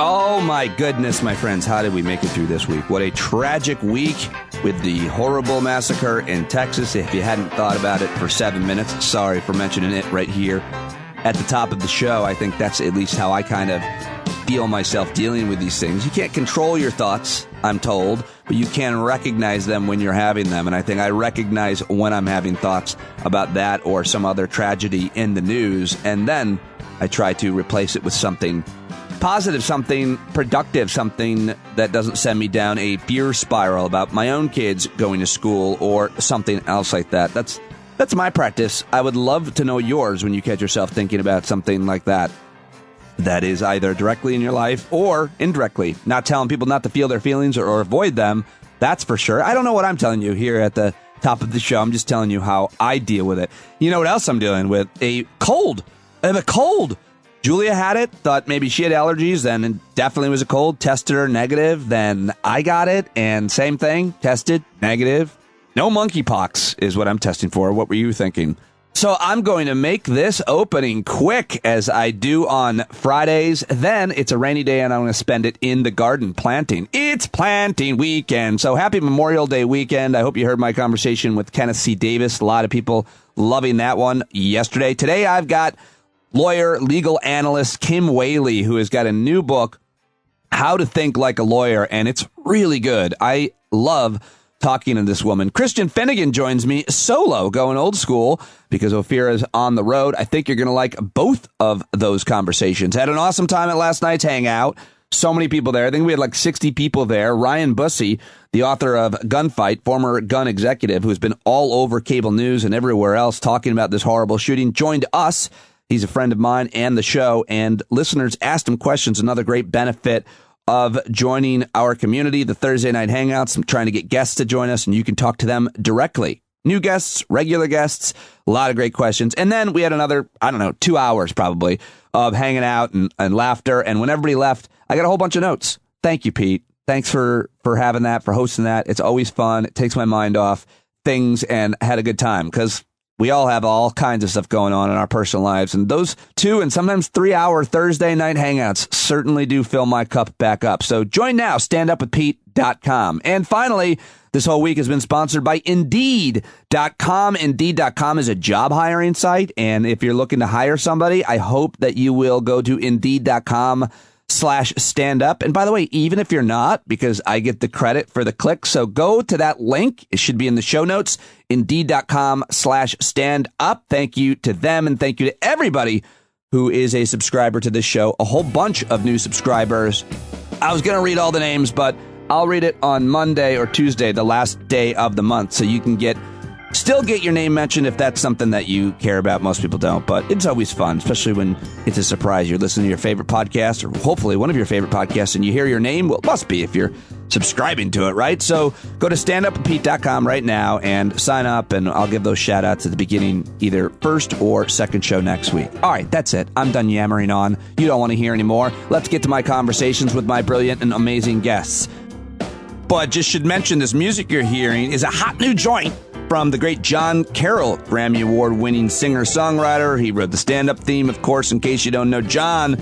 Oh my goodness, my friends, how did we make it through this week? What a tragic week with the horrible massacre in Texas. If you hadn't thought about it for 7 minutes, sorry for mentioning it right here at the top of the show. I think that's at least how I kind of feel myself dealing with these things. You can't control your thoughts, I'm told, but you can recognize them when you're having them. And I think I recognize when I'm having thoughts about that or some other tragedy in the news. And then I try to replace it with something positive, something productive, something that doesn't send me down a fear spiral about my own kids going to school or something else like that. That's my practice. I would love to know yours when you catch yourself thinking about something like that. That is either directly in your life or indirectly. Not telling people not to feel their feelings or avoid them. That's for sure. I don't know what I'm telling you here at the top of the show. I'm just telling you how I deal with it. You know what else I'm dealing with? A cold. I have a cold. Julia had it, thought maybe she had allergies, then it definitely was a cold, tested her negative, then I got it, and same thing, tested, negative. No monkeypox is what I'm testing for. What were you thinking? So I'm going to make this opening quick as I do on Fridays. Then it's a rainy day and I'm going to spend it in the garden planting. It's planting weekend. So happy Memorial Day weekend. I hope you heard my conversation with Kenneth C. Davis. A lot of people loving that one yesterday. Today I've got lawyer, legal analyst Kim Whaley, who has got a new book, How to Think Like a Lawyer, and it's really good. I love talking to this woman. Christian Finnegan joins me solo, going old school, because Ophira is on the road. I think you're going to like both of those conversations. Had an awesome time at last night's hangout. So many people there. I think we had like 60 people there. Ryan Bussey, the author of Gunfight, former gun executive, who's been all over cable news and everywhere else talking about this horrible shooting, joined us. He's a friend of mine and the show, and listeners asked him questions. Another great benefit of joining our community, the Thursday night hangouts. I'm trying to get guests to join us, and you can talk to them directly. New guests, regular guests, a lot of great questions. And then we had another, 2 hours probably of hanging out and laughter. And when everybody left, I got a whole bunch of notes. Thank you, Pete. Thanks for having that, for hosting that. It's always fun. It takes my mind off things, and I had a good time because we all have all kinds of stuff going on in our personal lives, and those 2 and sometimes 3 hour Thursday night hangouts certainly do fill my cup back up. So join now, standupwithpete.com. And finally, this whole week has been sponsored by Indeed.com. Indeed.com is a job hiring site, and if you're looking to hire somebody, I hope that you will go to Indeed.com/standup. And by the way, even if you're not, because I get the credit for the click, so go to that link. It should be in the show notes, Indeed.com/standup. Thank you to them, and thank you to everybody who is a subscriber to this show. A whole bunch of new subscribers. I was going to read all the names, but I'll read it on Monday or Tuesday, the last day of the month, so you can still get your name mentioned if that's something that you care about. Most people don't, but it's always fun, especially when it's a surprise. You're listening to your favorite podcast, or hopefully one of your favorite podcasts, and you hear your name. Well, it must be if you're subscribing to it, right? So go to standupwithpete.com right now and sign up, and I'll give those shout outs at the beginning, either first or second show next week. All right, that's it. I'm done yammering on. You don't want to hear anymore. Let's get to my conversations with my brilliant and amazing guests. But just should mention, this music you're hearing is a hot new joint from the great John Carroll, Grammy Award-winning singer-songwriter. He wrote the stand-up theme, of course, in case you don't know. John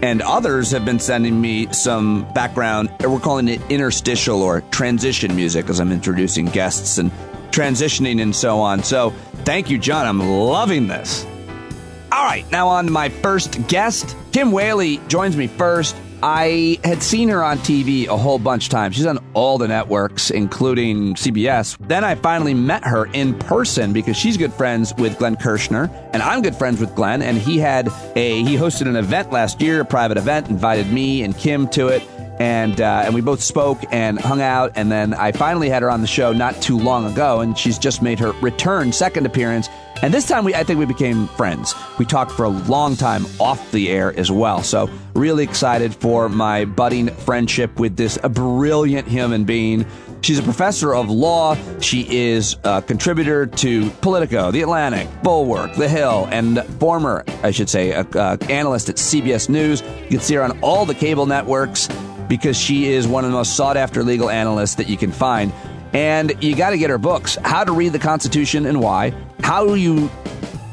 and others have been sending me some background, we're calling it interstitial or transition music, as I'm introducing guests and transitioning and so on. So thank you, John. I'm loving this. All right, now on to my first guest. Kim Whaley joins me first. I had seen her on TV a whole bunch of times. She's on all the networks, including CBS. Then I finally met her in person because she's good friends with Glenn Kirshner, and I'm good friends with Glenn. And he hosted an event last year, a private event, invited me and Kim to it, and we both spoke and hung out. And then I finally had her on the show not too long ago, and she's just made her second appearance. And this time, I think we became friends. We talked for a long time off the air as well. So really excited for my budding friendship with this brilliant human being. She's a professor of law. She is a contributor to Politico, The Atlantic, Bulwark, The Hill, and former, analyst at CBS News. You can see her on all the cable networks because she is one of the most sought-after legal analysts that you can find. And you got to get her books, How to Read the Constitution and Why,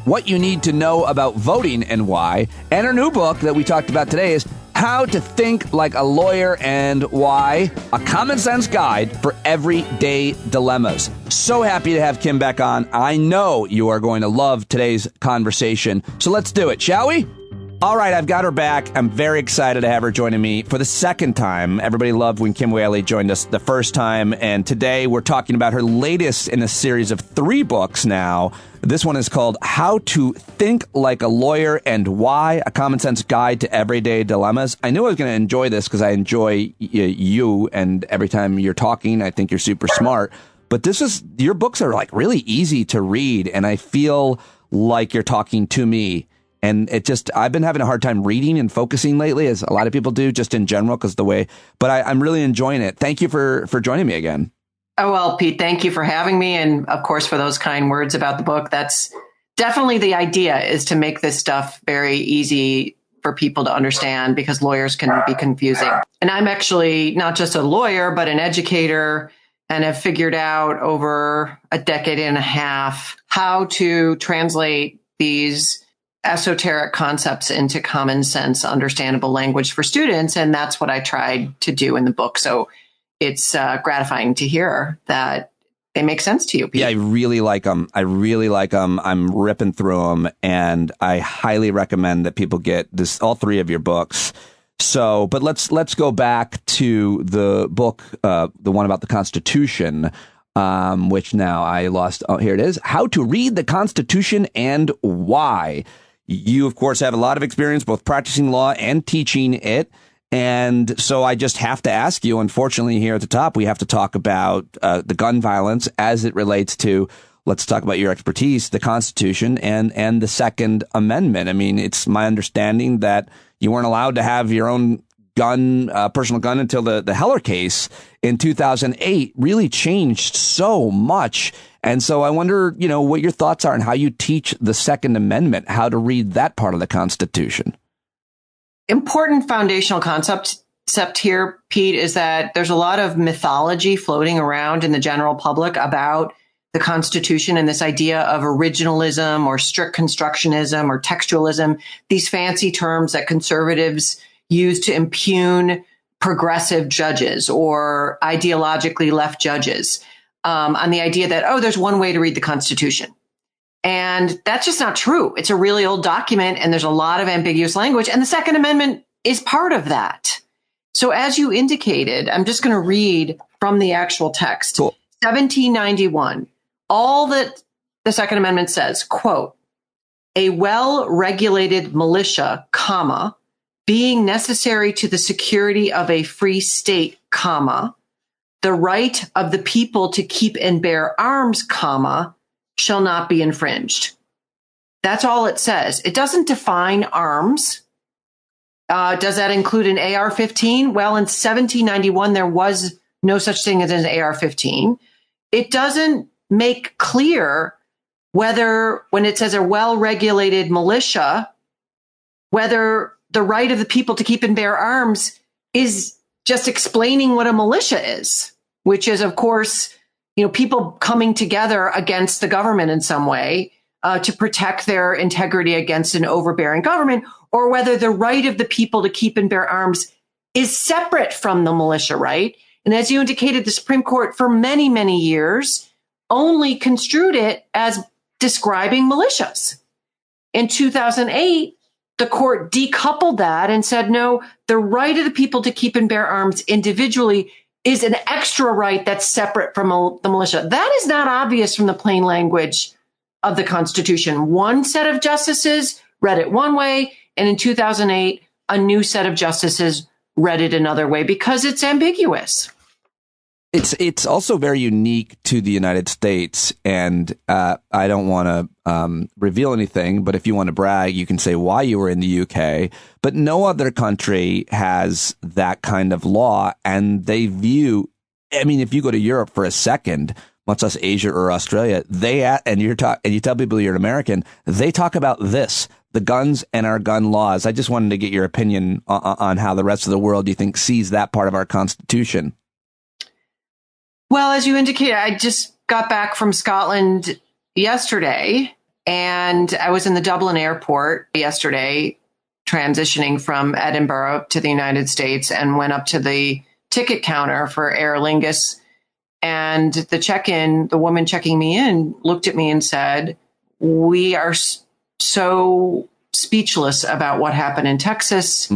what you need to know about voting and why, and her new book that we talked about today is How to Think Like a Lawyer and Why, a common sense guide for everyday dilemmas. So happy to have Kim back on. I know you are going to love today's conversation. So let's do it, shall we? All right, I've got her back. I'm very excited to have her joining me for the second time. Everybody loved when Kim Whaley joined us the first time. And today we're talking about her latest in a series of 3 books now. This one is called How to Think Like a Lawyer and Why, a common sense guide to everyday dilemmas. I knew I was going to enjoy this because I enjoy you, and every time you're talking, I think you're super smart. But your books are like really easy to read, and I feel like you're talking to me. And I've been having a hard time reading and focusing lately, as a lot of people do, just in general, but I'm really enjoying it. Thank you for joining me again. Oh, well, Pete, thank you for having me. And of course, for those kind words about the book. That's definitely the idea, is to make this stuff very easy for people to understand, because lawyers can be confusing. And I'm actually not just a lawyer, but an educator, and have figured out over a decade and a half how to translate these esoteric concepts into common sense, understandable language for students. And that's what I tried to do in the book. So it's gratifying to hear that they make sense to you, Pete. Yeah, I really like them. I'm ripping through them, and I highly recommend that people get all 3 of your books. So, but let's go back to the book, the one about the Constitution, which now I lost. Oh, here it is. How to Read the Constitution and Why. You, of course, have a lot of experience both practicing law and teaching it. And so I just have to ask you, unfortunately, here at the top, we have to talk about the gun violence as it relates to, let's talk about your expertise, the Constitution and the Second Amendment. I mean, it's my understanding that you weren't allowed to have your own gun, personal gun, until the Heller case in 2008 really changed so much. And so I wonder, what your thoughts are on how you teach the Second Amendment, how to read that part of the Constitution. Important foundational concept here, Pete, is that there's a lot of mythology floating around in the general public about the Constitution and this idea of originalism or strict constructionism or textualism, these fancy terms that conservatives use to impugn progressive judges or ideologically left judges, on the idea that, there's one way to read the Constitution. And that's just not true. It's a really old document, and there's a lot of ambiguous language, and the Second Amendment is part of that. So as you indicated, I'm just going to read from the actual text. Cool. 1791, all that the Second Amendment says, quote, a well-regulated militia, comma, being necessary to the security of a free state, comma, the right of the people to keep and bear arms, comma, shall not be infringed. That's all it says. It doesn't define arms. Does that include an AR-15? Well, in 1791, there was no such thing as an AR-15. It doesn't make clear whether, when it says a well-regulated militia, whether the right of the people to keep and bear arms is just explaining what a militia is, which is, of course, people coming together against the government in some way to protect their integrity against an overbearing government, or whether the right of the people to keep and bear arms is separate from the militia right. And as you indicated, the Supreme Court for many, many years only construed it as describing militias. In 2008, the court decoupled that and said, no, the right of the people to keep and bear arms individually is an extra right that's separate from the militia. That is not obvious from the plain language of the Constitution. One set of justices read it one way, and in 2008, a new set of justices read it another way because it's ambiguous. It's also very unique to the United States, and I don't want to reveal anything, but if you want to brag, you can say why you were in the UK. But no other country has that kind of law, and they view. I mean, if you go to Europe for a second, much less Asia or Australia, and you tell people you're an American, they talk about this: the guns and our gun laws. I just wanted to get your opinion on how the rest of the world, do you think, sees that part of our Constitution? Well, as you indicated, I just got back from Scotland yesterday, and I was in the Dublin airport yesterday transitioning from Edinburgh to the United States and went up to the ticket counter for Aer Lingus. And the woman checking me in looked at me and said, "We are so speechless about what happened in Texas.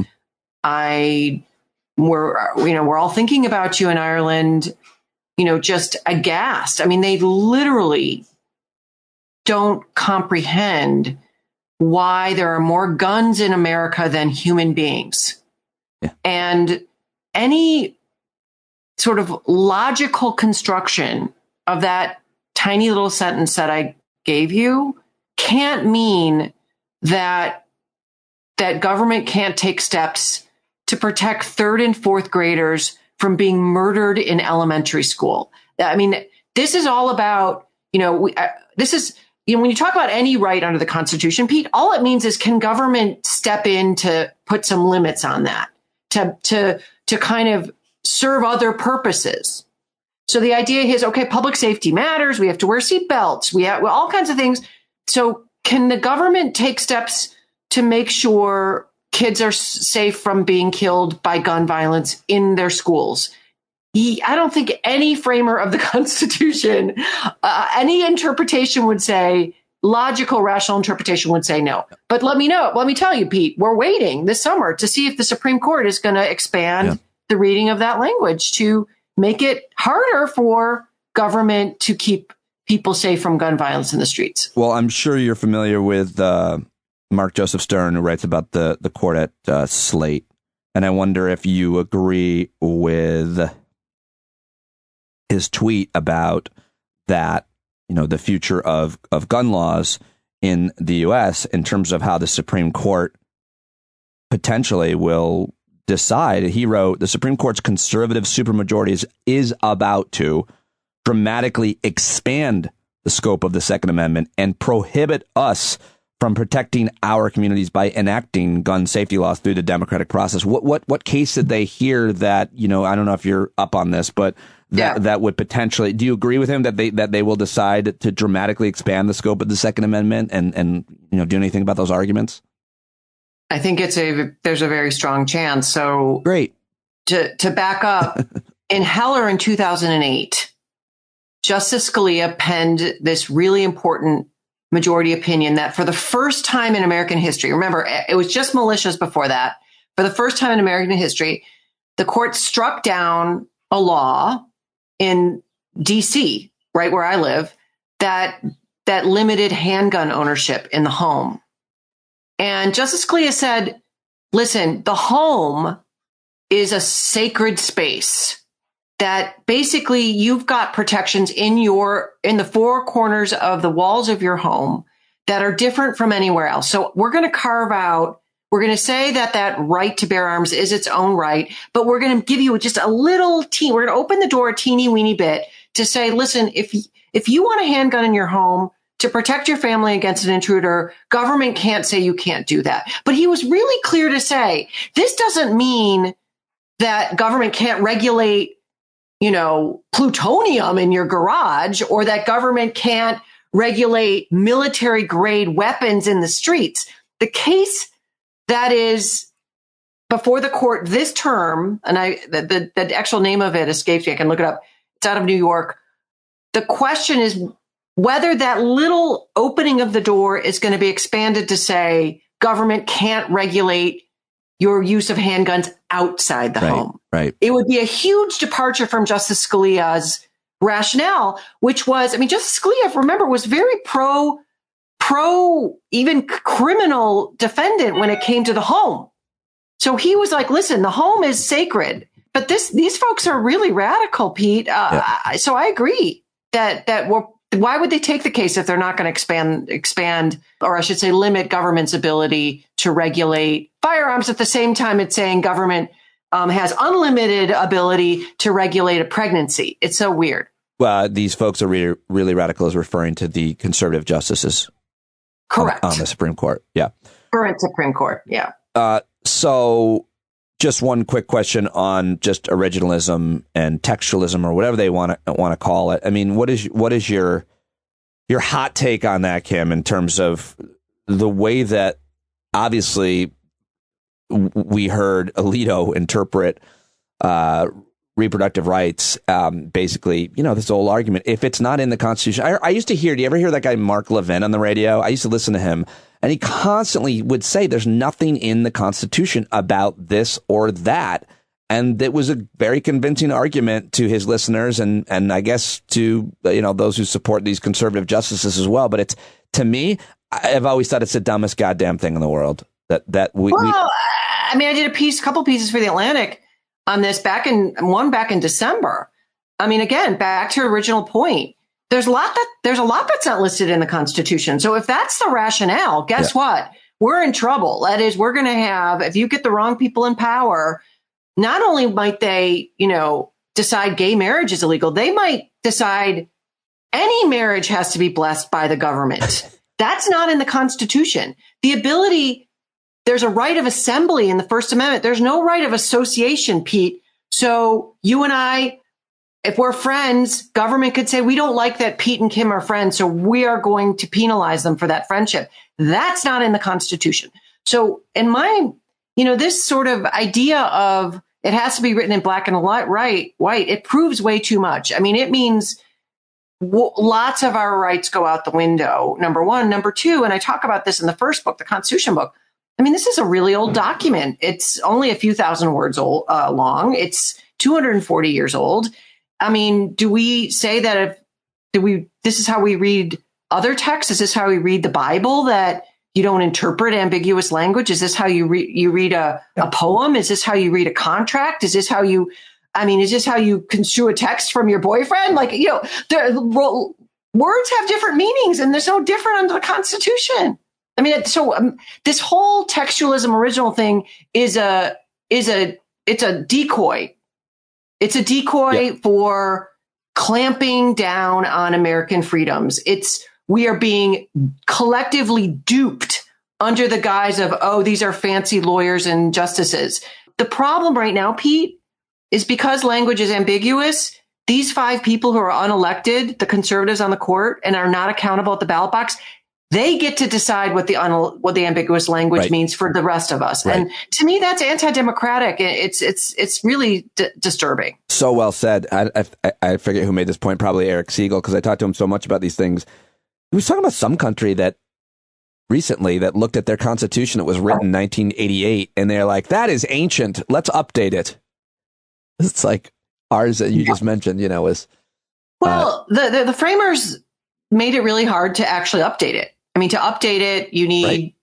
We're all thinking about you in Ireland, just aghast." I mean, they literally don't comprehend why there are more guns in America than human beings. Yeah. And any sort of logical construction of that tiny little sentence that I gave you can't mean that government can't take steps to protect third and fourth graders from being murdered in elementary school. I mean, this is all about, when you talk about any right under the Constitution, Pete, all it means is, can government step in to put some limits on that, to kind of serve other purposes. So the idea is, okay, public safety matters. We have to wear seatbelts. We have all kinds of things. So can the government take steps to make sure kids are safe from being killed by gun violence in their schools? I don't think any framer of the Constitution, any interpretation would say, logical, rational interpretation would say no. But let me tell you, Pete, we're waiting this summer to see if the Supreme Court is going to expand the reading of that language to make it harder for government to keep people safe from gun violence in the streets. Well, I'm sure you're familiar with Mark Joseph Stern, who writes about the court at Slate. And I wonder if you agree with his tweet about that, the future of gun laws in the U.S. in terms of how the Supreme Court potentially will decide. He wrote, "The Supreme Court's conservative supermajority is about to dramatically expand the scope of the Second Amendment and prohibit us from protecting our communities by enacting gun safety laws through the democratic process." What case did they hear that, I don't know if you're up on this, but that would potentially, do you agree with him that they will decide to dramatically expand the scope of the Second Amendment and do anything about those arguments? I think there's a very strong chance. So great. To back up, in Heller in 2008, Justice Scalia penned this really important majority opinion that for the first time in American history, remember, it was just militias before that. For the first time in American history, the court struck down a law in DC, right where I live, that limited handgun ownership in the home. And Justice Scalia said, listen, the home is a sacred space that basically you've got protections in the four corners of the walls of your home that are different from anywhere else. So we're going to say that right to bear arms is its own right, but we're going to give you just we're going to open the door a teeny weeny bit to say, listen, if you want a handgun in your home to protect your family against an intruder, government can't say you can't do that. But he was really clear to say, this doesn't mean that government can't regulate, plutonium in your garage, or that government can't regulate military grade weapons in the streets. The case that is before the court this term, and the actual name of it escapes me, I can look it up. It's out of New York. The question is whether that little opening of the door is going to be expanded to say government can't regulate your use of handguns outside the home. Right. It would be a huge departure from Justice Scalia's rationale, which was, Justice Scalia, remember, was very pro even criminal defendant when it came to the home. So he was like, listen, the home is sacred, but these folks are really radical, Pete. So I agree why would they take the case if they're not going to expand, or I should say limit government's ability to regulate firearms at the same time it's saying government has unlimited ability to regulate a pregnancy. It's so weird. Well, these folks are really, really radical, is referring to the conservative justices. Correct. On the Supreme Court. Yeah. Current Supreme Court. Yeah. So just one quick question on just originalism and textualism, or whatever they want to call it. What is your hot take on that, Kim, in terms of the way that obviously we heard Alito interpret reproductive rights, basically, this old argument. If it's not in the Constitution, I used to hear, do you ever hear that guy Mark Levin on the radio? I used to listen to him, and he constantly would say there's nothing in the Constitution about this or that. And it was a very convincing argument to his listeners and I guess to, those who support these conservative justices as well. But to me, I've always thought it's the dumbest goddamn thing in the world I did a couple pieces for The Atlantic on this back in December. I mean, again, back to your original point, there's a lot that's not listed in the Constitution. So if that's the rationale, guess what? We're in trouble. That is, we're going to have, if you get the wrong people in power, not only might they, decide gay marriage is illegal, they might decide any marriage has to be blessed by the government. That's not in the Constitution. There's a right of assembly in the First Amendment. There's no right of association, Pete. So you and I, if we're friends, government could say, we don't like that Pete and Kim are friends, so we are going to penalize them for that friendship. That's not in the Constitution. So in my, this sort of idea of it has to be written in black and white, it proves way too much. I mean, it means lots of our rights go out the window, number one. Number two, and I talk about this in the first book, the Constitution book. I mean, this is a really old document. It's only a few thousand words long. It's 240 years old. I mean, do we say that this is how we read other texts? Is this how we read the Bible, that you don't interpret ambiguous language? Is this how you read a poem? Is this how you read a contract? Is this how you construe a text from your boyfriend? Like, words have different meanings, and there's no different under the Constitution. I mean, this whole textualism original thing it's a decoy. It's a decoy for clamping down on American freedoms. We are being collectively duped under the guise of, these are fancy lawyers and justices. The problem right now, Pete, is because language is ambiguous. These 5 people who are unelected, the conservatives on the court, and are not accountable at the ballot box, they get to decide what the ambiguous language means for the rest of us. Right. And to me, that's anti-democratic. It's really disturbing. So well said. I forget who made this point, probably Eric Siegel, because I talked to him so much about these things. He was talking about some country that recently that looked at their constitution. It was written in 1988, and they're like, that is ancient. Let's update it. It's like ours that you just mentioned, is. Well, the framers made it really hard to actually update it. I mean, to update it, you need,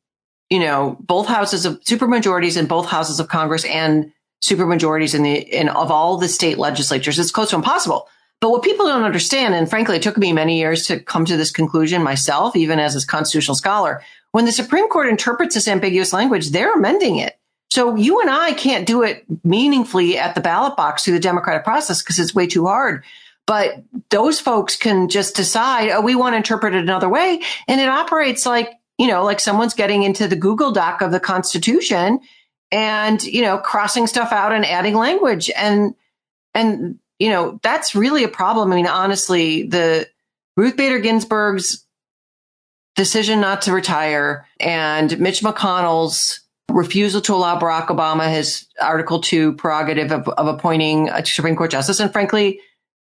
both houses of supermajorities in both houses of Congress and supermajorities of all the state legislatures. It's close to impossible. But what people don't understand, and frankly, it took me many years to come to this conclusion myself, even as a constitutional scholar, when the Supreme Court interprets this ambiguous language, they're amending it. So you and I can't do it meaningfully at the ballot box through the democratic process because it's way too hard. But those folks can just decide, we want to interpret it another way. And it operates like someone's getting into the Google Doc of the Constitution and, crossing stuff out and adding language. And that's really a problem. I mean, honestly, the Ruth Bader Ginsburg's decision not to retire and Mitch McConnell's refusal to allow Barack Obama his Article 2 prerogative of appointing a Supreme Court justice. And frankly,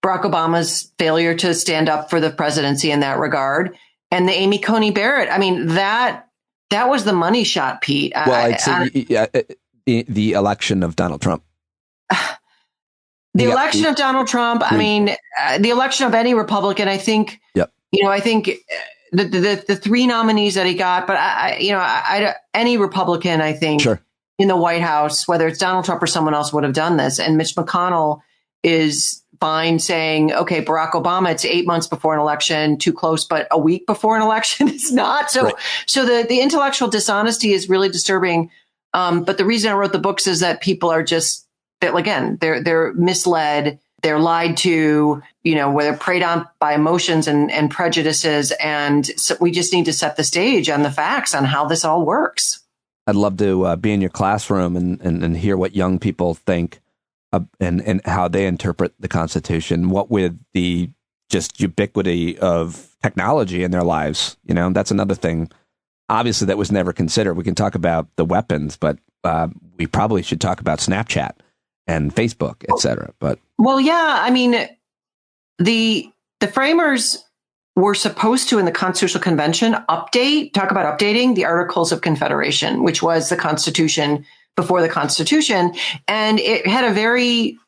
Barack Obama's failure to stand up for the presidency in that regard. And the Amy Coney Barrett. I mean, that was the money shot, Pete. Well, I'd say the election of Donald Trump. The election of Donald Trump. I mean, the election of any Republican, I think, I think the 3 nominees that he got, but any Republican, I think, in the White House, whether it's Donald Trump or someone else, would have done this. And Mitch McConnell is fine saying, okay, Barack Obama, it's 8 months before an election, too close, but a week before an election, it's not. So, so the intellectual dishonesty is really disturbing. But the reason I wrote the books is that people are just, they're misled, they're lied to, where they're preyed on by emotions and prejudices. And so we just need to set the stage on the facts on how this all works. I'd love to be in your classroom and hear what young people think and how they interpret the Constitution, what with the just ubiquity of technology in their lives. That's another thing, obviously, that was never considered. We can talk about the weapons, but we probably should talk about Snapchat and Facebook, et cetera. But well, yeah, I mean, the framers were supposed to, in the Constitutional Convention, talk about updating the Articles of Confederation, which was the Constitution before the Constitution. And it had a very,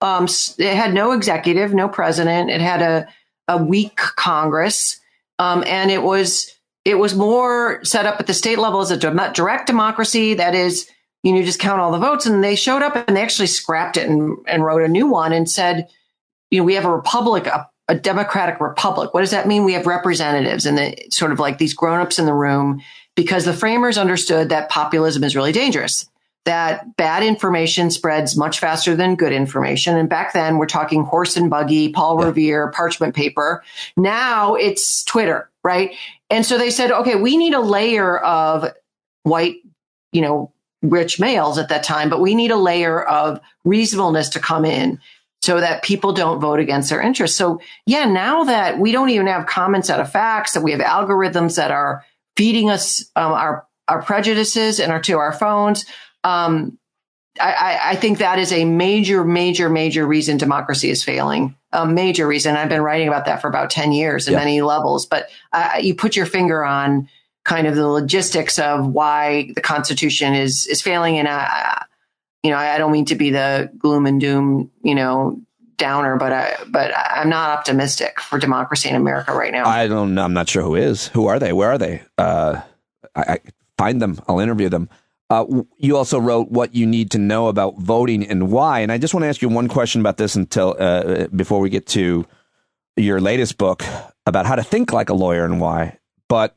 it had no executive, no president. It had a weak Congress. And it was more set up at the state level as a direct democracy. That is, you just count all the votes. And they showed up and they actually scrapped it and wrote a new one and said, we have a republic, a democratic republic. What does that mean? We have representatives and the sort of like these grownups in the room, because the framers understood that populism is really dangerous, that bad information spreads much faster than good information. And back then we're talking horse and buggy, Paul Revere, parchment paper. Now it's Twitter, right? And so they said, okay, we need a layer of white, rich males at that time, but we need a layer of reasonableness to come in so that people don't vote against their interests. So yeah, now that we don't even have comments out of facts, that we have algorithms that are feeding us our prejudices and to our phones, I think that is a major reason democracy is failing. A major reason. I've been writing about that for about 10 years in many levels, but you put your finger on kind of the logistics of why the Constitution is failing. And I don't mean to be the gloom and doom, downer, but I'm not optimistic for democracy in America right now. I'm not sure who is. Who are they? Where are they? I find them. I'll interview them. You also wrote what you need to know about voting and why. And I just want to ask you one question about this before we get to your latest book about how to think like a lawyer and why. But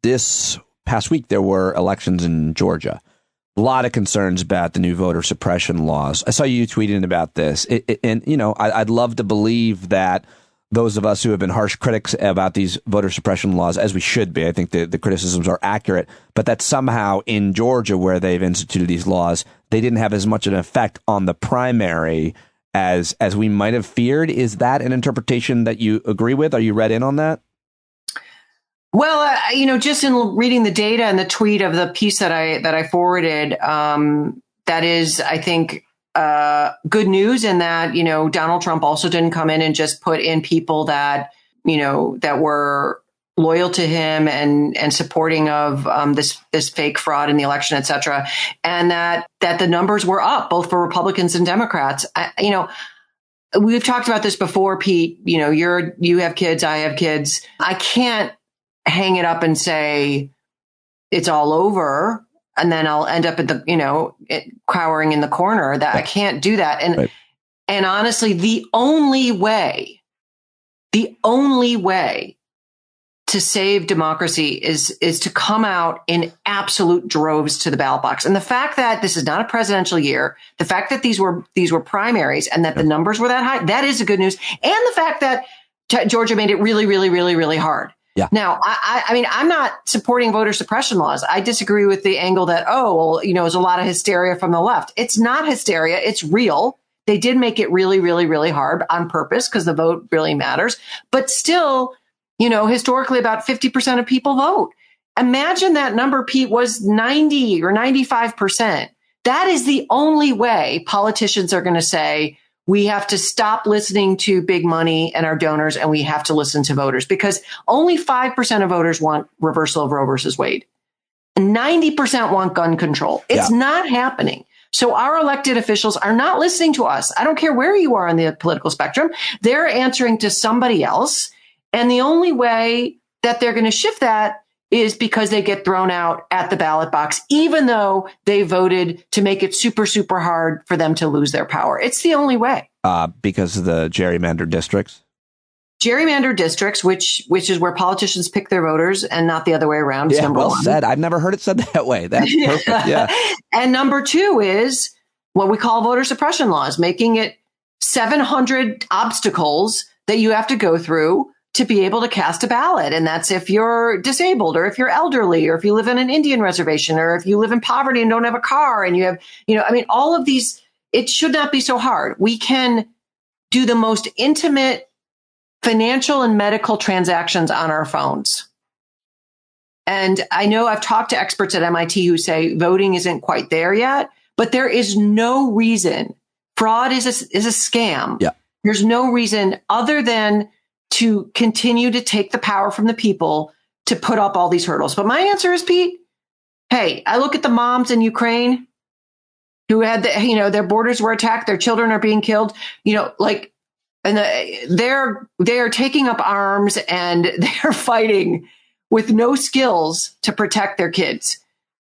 this past week, there were elections in Georgia. A lot of concerns about the new voter suppression laws. I saw you tweeting about this. I'd love to believe that those of us who have been harsh critics about these voter suppression laws, as we should be, I think the criticisms are accurate, but that somehow in Georgia, where they've instituted these laws, they didn't have as much an effect on the primary as we might have feared. Is that an interpretation that you agree with? Are you read in on that? Well, just in reading the data and the tweet of the piece that I forwarded, that is, I think, good news in that, Donald Trump also didn't come in and just put in people that, that were loyal to him and supporting of this fake fraud in the election, et cetera. And that the numbers were up both for Republicans and Democrats. We've talked about this before, Pete. You have kids, I have kids. I can't hang it up and say it's all over, and then I'll end up at the, cowering in the corner. That I can't do that. And, and honestly, the only way to save democracy is to come out in absolute droves to the ballot box. And the fact that this is not a presidential year, the fact that these were primaries and that the numbers were that high, that is the good news. And the fact that Georgia made it really, really, really, really hard. Yeah. Now, I mean, I'm not supporting voter suppression laws. I disagree with the angle that, there's a lot of hysteria from the left. It's not hysteria. It's real. They did make it really, really, really hard on purpose because the vote really matters. But still, historically, about 50% of people vote. Imagine that number, Pete, was 90 or 95%. That is the only way politicians are going to say, we have to stop listening to big money and our donors, and we have to listen to voters, because only 5% of voters want reversal of Roe versus Wade. And 90% want gun control. It's not happening. So our elected officials are not listening to us. I don't care where you are on the political spectrum. They're answering to somebody else. And the only way that they're going to shift that is because they get thrown out at the ballot box, even though they voted to make it super, super hard for them to lose their power. It's the only way. Because of the gerrymandered districts? Gerrymandered districts, which is where politicians pick their voters and not the other way around. Yeah, number one. Said. I've never heard it said that way. That's perfect. Yeah. And number two is what we call voter suppression laws, making it 700 obstacles that you have to go through to be able to cast a ballot. And that's if you're disabled, or if you're elderly, or if you live in an Indian reservation, or if you live in poverty and don't have a car, and you have, all of these, it should not be so hard. We can do the most intimate financial and medical transactions on our phones. And I know I've talked to experts at MIT who say voting isn't quite there yet, but there is no reason. Fraud is a scam. Yeah. There's no reason other than to continue to take the power from the people to put up all these hurdles. But my answer is, Pete, hey, I look at the moms in Ukraine who had their borders were attacked, their children are being killed, and they're taking up arms and they're fighting with no skills to protect their kids.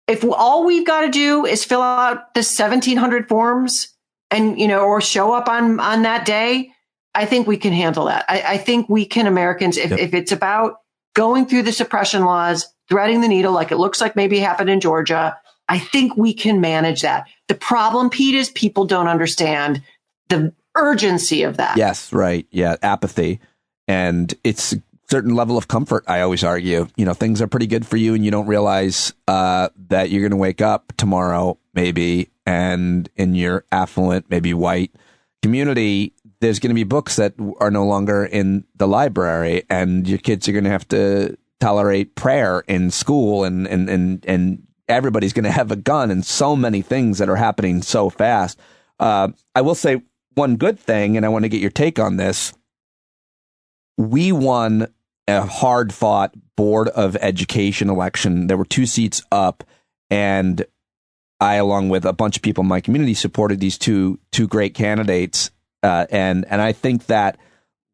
If all we've got to do is fill out the 1,700 forms and, or show up on that day, I think we can handle that. I think we can, Americans, if it's about going through the suppression laws, threading the needle like it looks like maybe happened in Georgia, I think we can manage that. The problem, Pete, is people don't understand the urgency of that. Yes, right. Yeah, apathy. And it's a certain level of comfort, I always argue. Things are pretty good for you and you don't realize that you're going to wake up tomorrow, maybe, and in your affluent, maybe white community, there's going to be books that are no longer in the library, and your kids are going to have to tolerate prayer in school, and everybody's going to have a gun, and so many things that are happening so fast. I will say one good thing, and I want to get your take on this. We won a hard-fought Board of Education election. There were 2 seats up, and I, along with a bunch of people in my community, supported these two great candidates. And I think that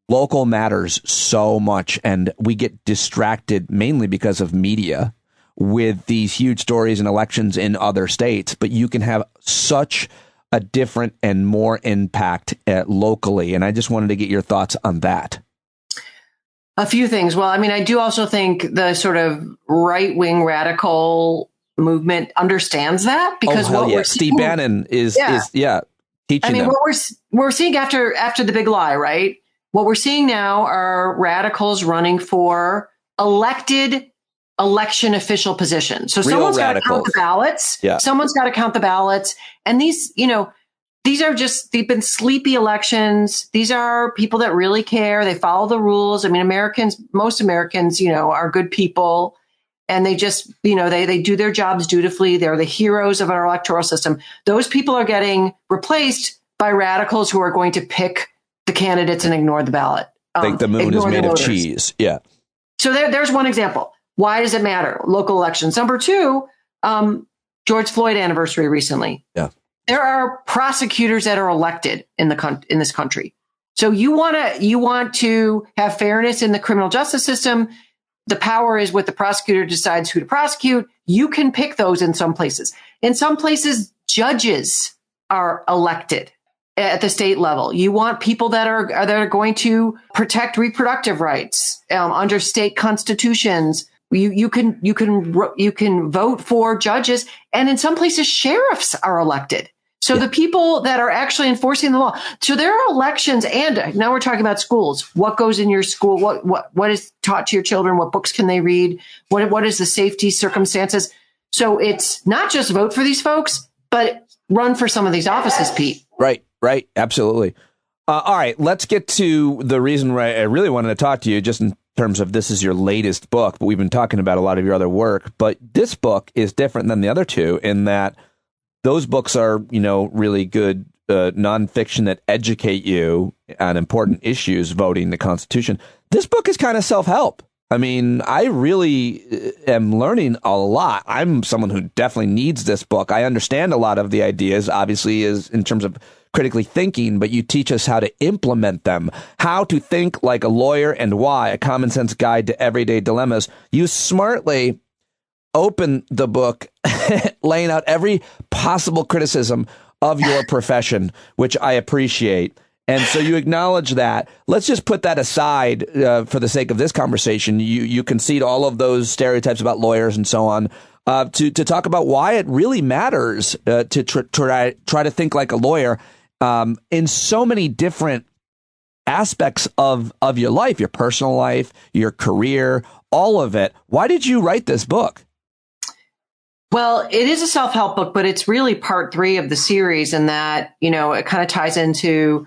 local matters so much, and we get distracted mainly because of media with these huge stories and elections in other states. But you can have such a different and more impact locally. And I just wanted to get your thoughts on that. A few things. Well, I mean, I do also think the sort of right-wing radical movement understands that, because we're Steve Bannon is teaching I mean, them. what we're seeing after the big lie, right? What we're seeing now are radicals running for elected election official positions. So someone's got to count the ballots. Yeah. Someone's got to count the ballots. And these are they've been sleepy elections. These are people that really care. They follow the rules. I mean, most Americans, are good people. And they just, they do their jobs dutifully. They're the heroes of our electoral system. Those people are getting replaced by radicals who are going to pick the candidates and ignore the ballot. Think the moon is made of cheese. Yeah. So there's one example. Why does it matter? Local elections. Number 2, George Floyd anniversary recently. Yeah. There are prosecutors that are elected in this country. So you want to have fairness in the criminal justice system. The power is what the prosecutor decides who to prosecute. You can pick those in some places. In some places, judges are elected at the state level. You want people that are going to protect reproductive rights under state constitutions. You can vote for judges, and in some places, sheriffs are elected. So the people that are actually enforcing the law. So there are elections, and now we're talking about schools. What goes in your school? What is taught to your children? What books can they read? What is the safety circumstances? So it's not just vote for these folks, but run for some of these offices, Pete. Right. Absolutely. All right. Let's get to the reason why I really wanted to talk to you, just in terms of this is your latest book, but we've been talking about a lot of your other work. But this book is different than the other two in that those books are, really good nonfiction that educate you on important issues, voting, the Constitution. This book is kind of self-help. I mean, I really am learning a lot. I'm someone who definitely needs this book. I understand a lot of the ideas, obviously, is in terms of critically thinking, but you teach us how to implement them, how to think like a lawyer and why, a common sense guide to everyday dilemmas. You smartly open the book laying out every possible criticism of your profession, which I appreciate. And so you acknowledge that. Let's just put that aside for the sake of this conversation. You concede all of those stereotypes about lawyers and so on to talk about why it really matters to try to think like a lawyer in so many different aspects of your life, your personal life, your career, all of it. Why did you write this book? Well, it is a self-help book, but it's really part 3 of the series, in that, it kind of ties into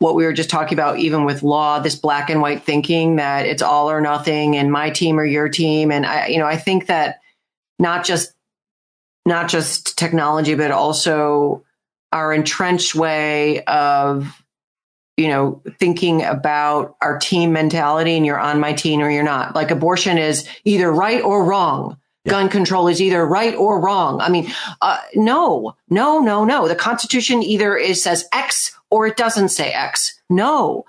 what we were just talking about, even with law, this black and white thinking that it's all or nothing and my team or your team. And I think that not just technology, but also our entrenched way of, thinking about our team mentality, and you're on my team or you're not. Like abortion is either right or wrong. Yeah. Gun control is either right or wrong. I mean, no. The Constitution either says X or it doesn't say X. No.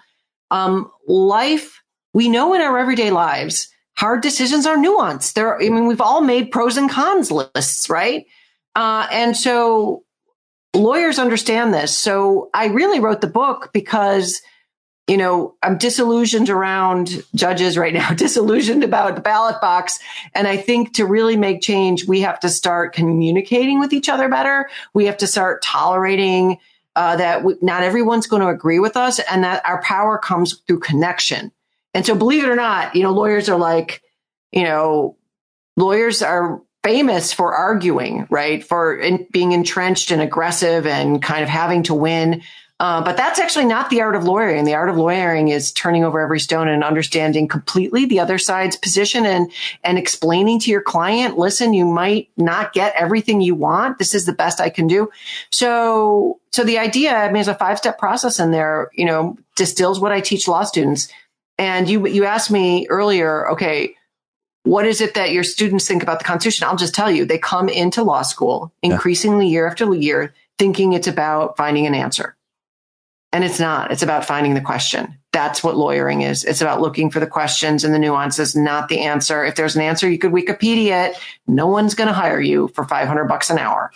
Life, we know in our everyday lives, hard decisions are nuanced. We've all made pros and cons lists, right? And so lawyers understand this. So I really wrote the book because, I'm disillusioned around judges right now, disillusioned about the ballot box. And I think to really make change, we have to start communicating with each other better. We have to start tolerating that not everyone's going to agree with us, and that our power comes through connection. And so believe it or not, lawyers are like, lawyers are famous for arguing, right? For being entrenched and aggressive and kind of having to win. But that's actually not the art of lawyering. The art of lawyering is turning over every stone and understanding completely the other side's position and explaining to your client, listen, you might not get everything you want. This is the best I can do. So the idea, there's a 5-step process in there, distills what I teach law students. And you asked me earlier, okay, what is it that your students think about the Constitution? I'll just tell you, they come into law school increasingly year after year thinking it's about finding an answer. And it's not. It's about finding the question. That's what lawyering is. It's about looking for the questions and the nuances, not the answer. If there's an answer, you could Wikipedia it. No one's going to hire you for $500 an hour.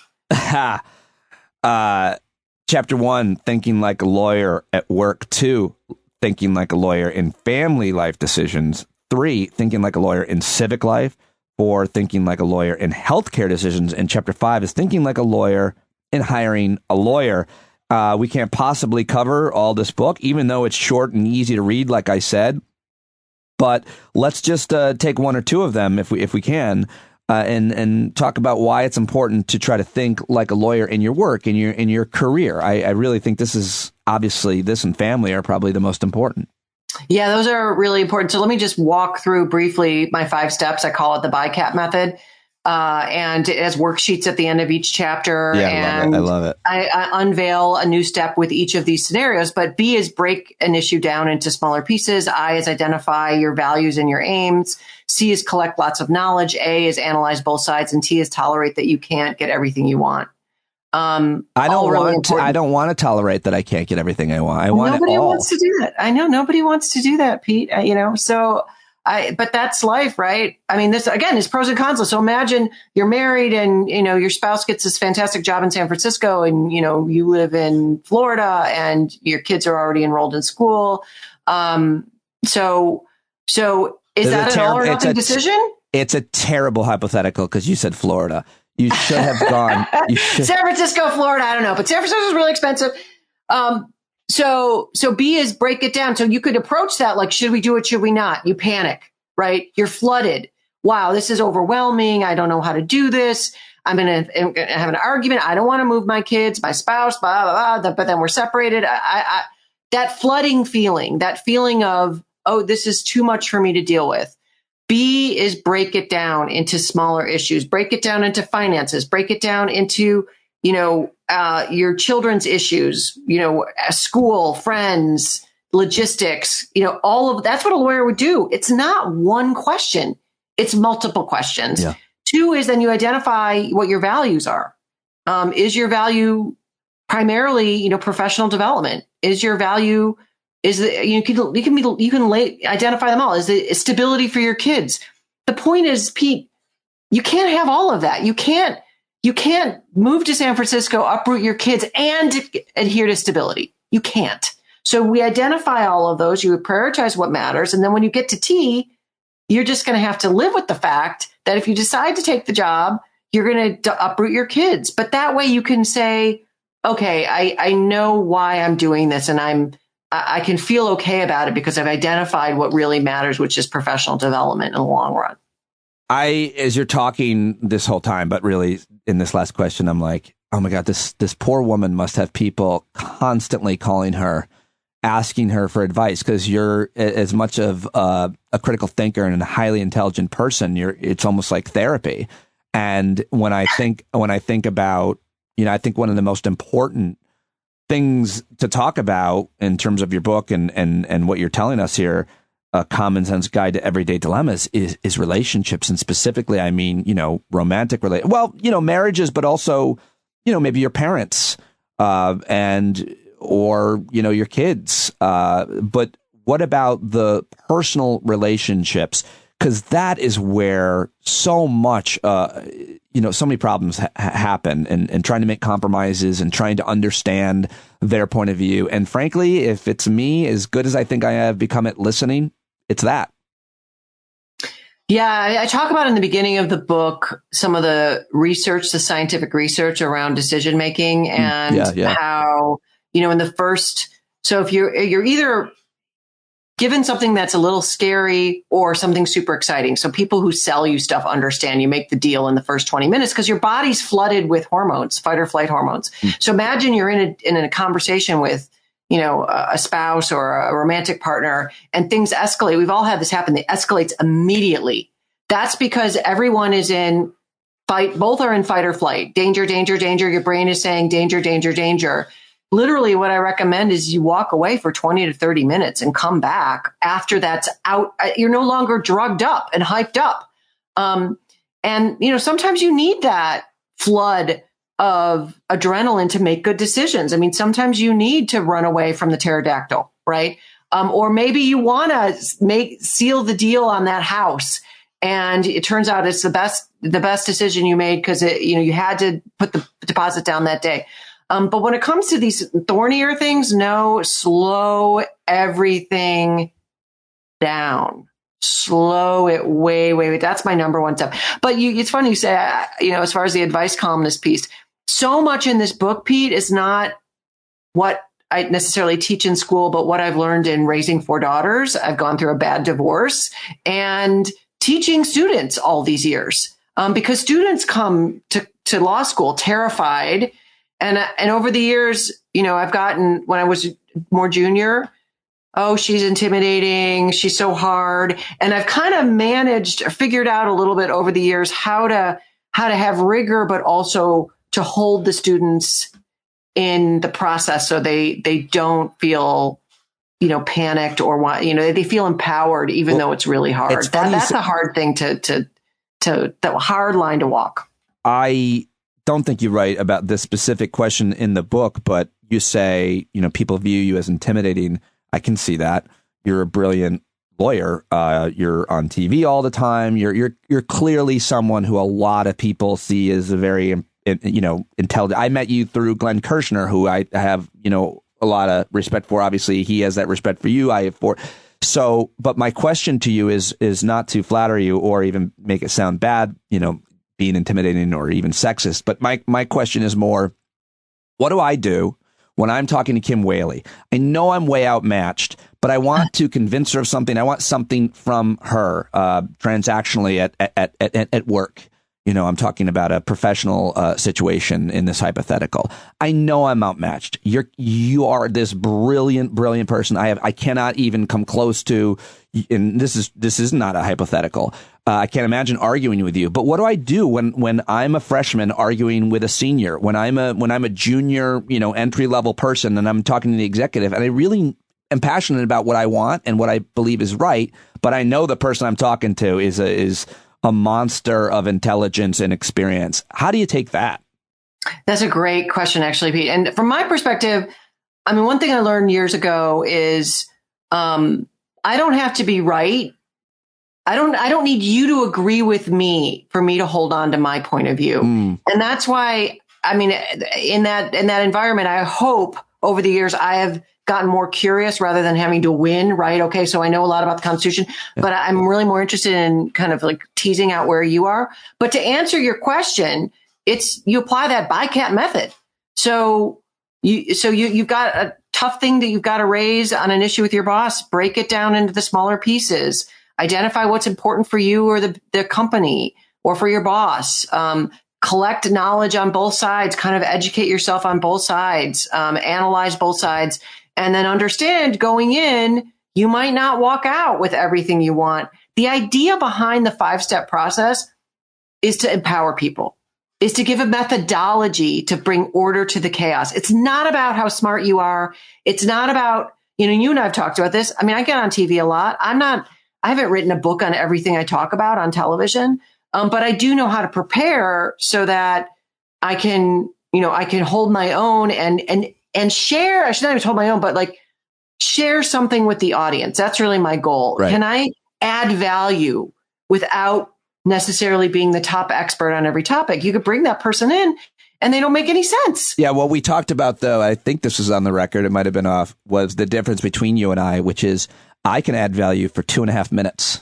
Chapter 1, thinking like a lawyer at work. 2, thinking like a lawyer in family life decisions. 3, thinking like a lawyer in civic life. 4, thinking like a lawyer in healthcare decisions. And chapter 5 is thinking like a lawyer in hiring a lawyer. We can't possibly cover all this book, even though it's short and easy to read, like I said. But let's just take 1 or 2 of them, if we can, and talk about why it's important to try to think like a lawyer in your work, in your career. I really think this is obviously this and family are probably the most important. Yeah, those are really important. So let me just walk through briefly my 5 steps. I call it the BICAP method. And it has worksheets at the end of each chapter. Yeah, I love it. I unveil a new step with each of these scenarios. But B is break an issue down into smaller pieces. I is identify your values and your aims. C is collect lots of knowledge. A is analyze both sides. And T is tolerate that you can't get everything you want. I don't want to tolerate that I can't get everything I want. Nobody wants to do that. I know nobody wants to do that, Pete. But that's life, right? I mean, this again is pros and cons. So imagine you're married and, your spouse gets this fantastic job in San Francisco and, you live in Florida and your kids are already enrolled in school. So is that an all or nothing decision? It's a terrible hypothetical because you said Florida. You should have gone. San Francisco, Florida. I don't know, but San Francisco is really expensive. So B is break it down. So you could approach that like, should we do it? Should we not? You panic, right? You're flooded. Wow, this is overwhelming. I don't know how to do this. I'm going to have an argument. I don't want to move my kids, my spouse, blah, blah, blah, but then we're separated. That flooding feeling, that feeling of, oh, this is too much for me to deal with. B is break it down into smaller issues, break it down into finances, break it down into, your children's issues, school, friends, logistics, all of that's what a lawyer would do. It's not one question. It's multiple questions. Yeah. 2 is then you identify what your values are. Is your value primarily, professional development? Is your value you can identify them all. Is it stability for your kids? The point is, Pete, you can't have all of that. You can't move to San Francisco, uproot your kids, and adhere to stability. You can't. So we identify all of those. You prioritize what matters. And then when you get to T, you're just going to have to live with the fact that if you decide to take the job, you're going to uproot your kids. But that way you can say, okay, I know why I'm doing this, and I can feel okay about it because I've identified what really matters, which is professional development in the long run. As you're talking this whole time, but really in this last question, I'm like, oh my God, this poor woman must have people constantly calling her asking her for advice, because you're as much of a critical thinker and a highly intelligent person. It's almost like therapy. And when I think about, I think one of the most important things to talk about in terms of your book and what you're telling us here, A Common Sense Guide to Everyday Dilemmas, is relationships. And specifically, I mean, romantic marriages, but also, maybe your parents, or your kids. But what about the personal relationships? Because that is where so much, so many problems happen, and trying to make compromises and trying to understand their point of view. And frankly, if it's me, as good as I think I have become at listening, it's that. Yeah, I talk about in the beginning of the book some of the research, the scientific research around decision making, and how, in the first, so if you're either given something that's a little scary or something super exciting. So people who sell you stuff understand you make the deal in the first 20 minutes because your body's flooded with hormones, fight or flight hormones. So imagine you're in a conversation with, a spouse or a romantic partner, and things escalate. We've all had this happen. It escalates immediately. That's because everyone is in fight. Both are in fight or flight. Danger, danger, danger. Your brain is saying danger, danger, danger. Literally, what I recommend is you walk away for 20 to 30 minutes and come back after that's out. You're no longer drugged up and hyped up. Sometimes you need that flood of adrenaline to make good decisions. I mean, sometimes you need to run away from the pterodactyl, right? Or maybe you want to seal the deal on that house, and it turns out it's the best decision you made because you had to put the deposit down that day. But when it comes to these thornier things, no, slow everything down. Slow it way. That's my number one step. But it's funny you say, as far as the advice columnist piece, so much in this book, Pete, is not what I necessarily teach in school, but what I've learned in raising 4 daughters. I've gone through a bad divorce and teaching students all these years, because students come to law school terrified. And over the years, I've gotten, when I was more junior, oh, she's intimidating, she's so hard. And I've kind of managed or figured out a little bit over the years how to have rigor, but also to hold the students in the process so they don't feel, panicked or they feel empowered, even though it's really hard. That's a hard thing the hard line to walk. I don't think you're right about this specific question in the book, but you say, people view you as intimidating. I can see that. You're a brilliant lawyer. You're on TV all the time. You're clearly someone who a lot of people see as a very, intelligent. I met you through Glenn Kirshner, who I have, a lot of respect for. Obviously, he has that respect for you. I have for. So, but my question to you is not to flatter you or even make it sound bad, being intimidating or even sexist. But my question is more, what do I do when I'm talking to Kim Whaley? I know I'm way outmatched, but I want to convince her of something. I want something from her transactionally at work. I'm talking about a professional situation in this hypothetical. I know I'm outmatched. You are this brilliant person. I cannot even come close to, and this is not a hypothetical. I can't imagine arguing with you. But what do I do when I'm a freshman arguing with a senior? When I'm a junior, entry level person, and I'm talking to the executive, and I really am passionate about what I want and what I believe is right, but I know the person I'm talking to is a monster of intelligence and experience. How do you take that? That's a great question, actually, Pete. And from my perspective, I mean, one thing I learned years ago is I don't have to be right. I don't need you to agree with me for me to hold on to my point of view. And that's why, I mean, in that environment, I hope over the years I have gotten more curious rather than having to win, right? Okay, so I know a lot about the Constitution, but I'm really more interested in kind of like teasing out where you are. But to answer your question, you apply that BICAT method. So you've got a tough thing that you've got to raise on an issue with your boss, break it down into the smaller pieces, identify what's important for you or the company or for your boss, collect knowledge on both sides, kind of educate yourself on both sides, analyze both sides, and then understand going in, you might not walk out with everything you want. The idea behind the 5-step process is to empower people, is to give a methodology to bring order to the chaos. It's not about how smart you are. It's not about, you and I have talked about this. I mean, I get on TV a lot. I haven't written a book on everything I talk about on television. But I do know how to prepare so that I can hold my own and share. I should not even hold my own, but like share something with the audience. That's really my goal. Right. Can I add value without necessarily being the top expert on every topic? You could bring that person in and they don't make any sense. Yeah, what we talked about, though, I think this was on the record, it might have been off, was the difference between you and I, which is I can add value for 2.5 minutes.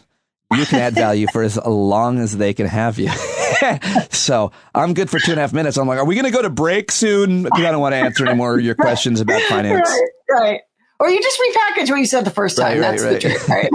You can add value for as long as they can have you. So I'm good for 2.5 minutes. I'm like, are we going to go to break soon? Because I don't want to answer any more of your questions about finance. Right. Or you just repackage what you said the first time. That's the trick, right?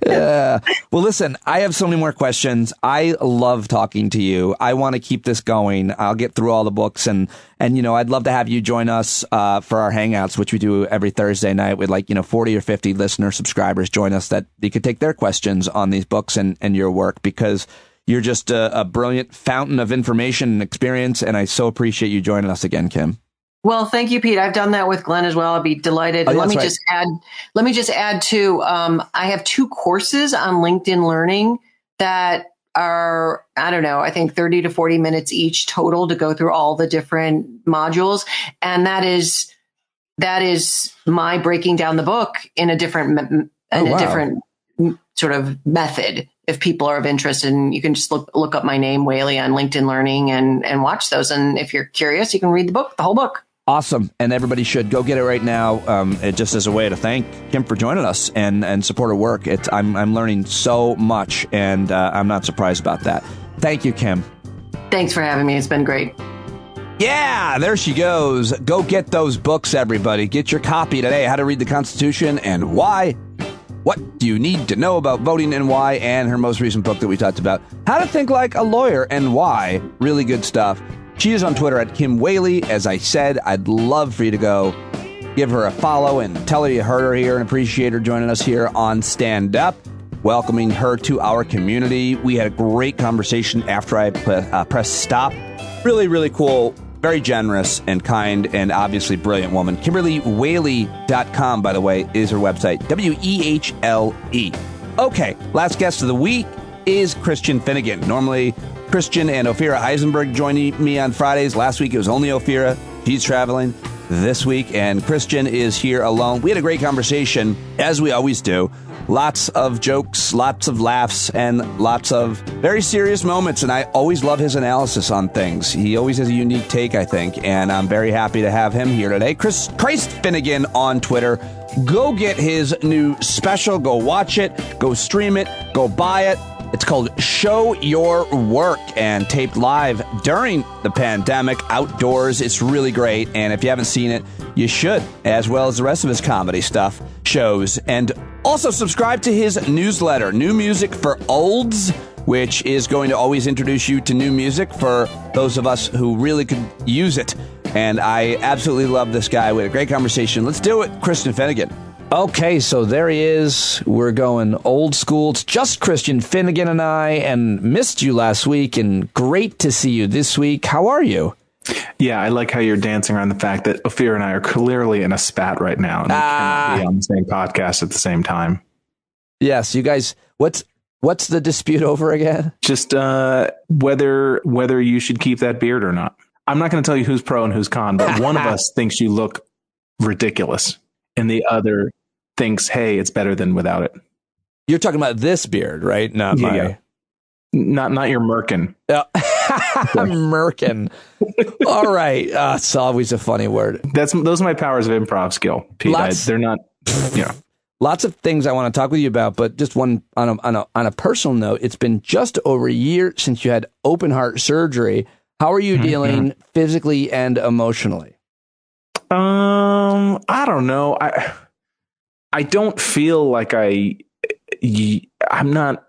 Yeah. Well, listen, I have so many more questions. I love talking to you. I want to keep this going. I'll get through all the books and I'd love to have you join us for our hangouts, which we do every Thursday night with 40 or 50 listener subscribers join us that you could take their questions on these books and your work, because you're just a brilliant fountain of information and experience. And I so appreciate you joining us again, Kim. Well, thank you, Pete. I've done that with Glenn as well. I'd be delighted. And let me just add too, I have 2 courses on LinkedIn Learning that are, I think 30 to 40 minutes each total to go through all the different modules. And that is my breaking down the book in a different, different sort of method. If people are of interest, and you can just look up my name, Whaley, on LinkedIn Learning and watch those. And if you're curious, you can read the whole book. Awesome. And everybody should go get it right now. Just as a way to thank Kim for joining us and support her work. I'm learning so much, and I'm not surprised about that. Thank you, Kim. Thanks for having me. It's been great. Yeah, there she goes. Go get those books, everybody. Get your copy today. How to Read the Constitution and Why. What do you need to know about voting and why? And her most recent book that we talked about, How to Think Like a Lawyer and Why. Really good stuff. She is on Twitter at Kim Whaley. As I said, I'd love for you to go give her a follow and tell her you heard her here and appreciate her joining us here on Stand Up, welcoming her to our community. We had a great conversation after I pressed stop. Really, really cool, very generous and kind, and obviously brilliant woman. KimberlyWhaley.com, by the way, is her website. Wehle. Okay, last guest of the week is Christian Finnegan. Normally, Christian and Ophira Eisenberg joining me on Fridays. Last week, it was only Ophira. She's traveling this week, and Christian is here alone. We had a great conversation, as we always do. Lots of jokes, lots of laughs, and lots of very serious moments, and I always love his analysis on things. He always has a unique take, I think, and I'm very happy to have him here today. Christ Finnegan on Twitter. Go get his new special. Go watch it. Go stream it. Go buy it. It's called Show Your Work, and taped live during the pandemic outdoors. It's really great, and if you haven't seen it, you should, as well as the rest of his comedy stuff, shows. And also subscribe to his newsletter, New Music for Olds, which is going to always introduce you to new music for those of us who really could use it. And I absolutely love this guy. We had a great conversation. Let's do it, Christian Finnegan. Okay, so there he is. We're going old school. It's just Christian Finnegan and I, and missed you last week, and great to see you this week. How are you? Yeah, I like how you're dancing around the fact that Ophira and I are clearly in a spat right now, and we cannot be on the same podcast at the same time. Yes, you guys, what's the dispute over again? Just whether you should keep that beard or not. I'm not going to tell you who's pro and who's con, but one of us thinks you look ridiculous, and the other thinks, hey, it's better than without it. You're talking about this beard, right? Not my... Yeah. Not your merkin. Merkin. All right. It's always a funny word. Those are my powers of improv skill, Pete. They're not, Lots of things I want to talk with you about, but just one on a personal note. It's been just over a year since you had open heart surgery. How are you dealing physically and emotionally? I don't know. I don't feel like I'm not,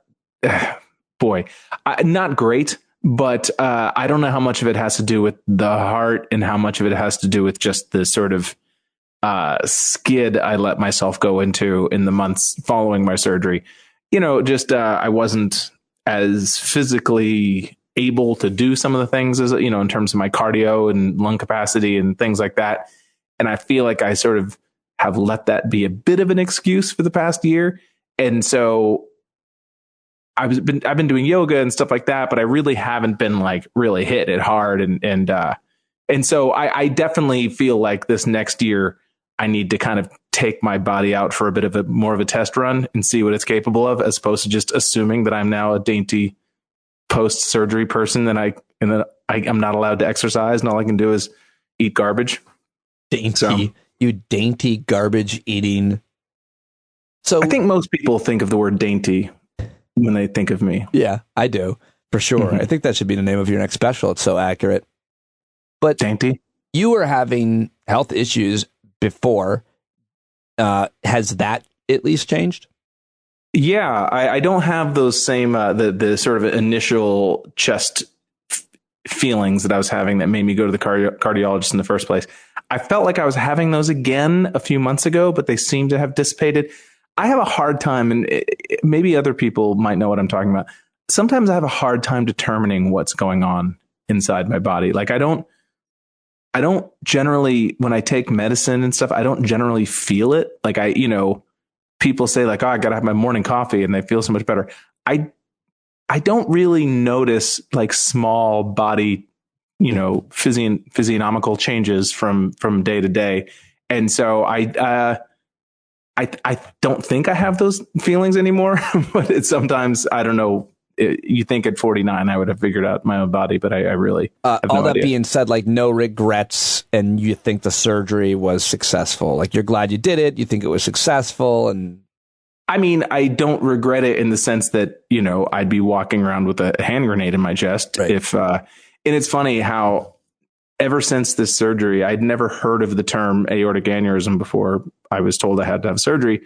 not great, but I don't know how much of it has to do with the heart and how much of it has to do with just the sort of skid I let myself go into in the months following my surgery. I wasn't as physically able to do some of the things as, in terms of my cardio and lung capacity and things like that. And I feel like I sort of have let that be a bit of an excuse for the past year. And so I've been doing yoga and stuff like that, but I really haven't been like really hit it hard. And so I definitely feel like this next year I need to kind of take my body out for a bit of more of a test run and see what it's capable of, as opposed to just assuming that I'm now a dainty post-surgery person and I'm not allowed to exercise and all I can do is eat garbage. You dainty garbage eating. So I think most people think of the word dainty when they think of me. Yeah, I do, for sure. Mm-hmm. I think that should be the name of your next special. It's so accurate. But dainty. You were having health issues before. Has that at least changed? Yeah, I don't have those same the sort of initial chest feelings that I was having that made me go to the cardiologist in the first place. I felt like I was having those again a few months ago, but they seem to have dissipated. I have a hard time, and maybe other people might know what I'm talking about. Sometimes I have a hard time determining what's going on inside my body. Like I don't generally, when I take medicine and stuff, I don't generally feel it. Like people say like, oh, I got to have my morning coffee and they feel so much better. I don't really notice like small body, physiognomical changes from day to day. And so I don't think I have those feelings anymore, but it's sometimes, I don't know. You think at 49, I would have figured out my own body, but I really have no all that idea. Being said, like no regrets, and you think the surgery was successful. Like you're glad you did it. You think it was successful. And I mean, I don't regret it in the sense that, I'd be walking around with a hand grenade in my chest. Right. And it's funny how ever since this surgery, I'd never heard of the term aortic aneurysm before I was told I had to have surgery.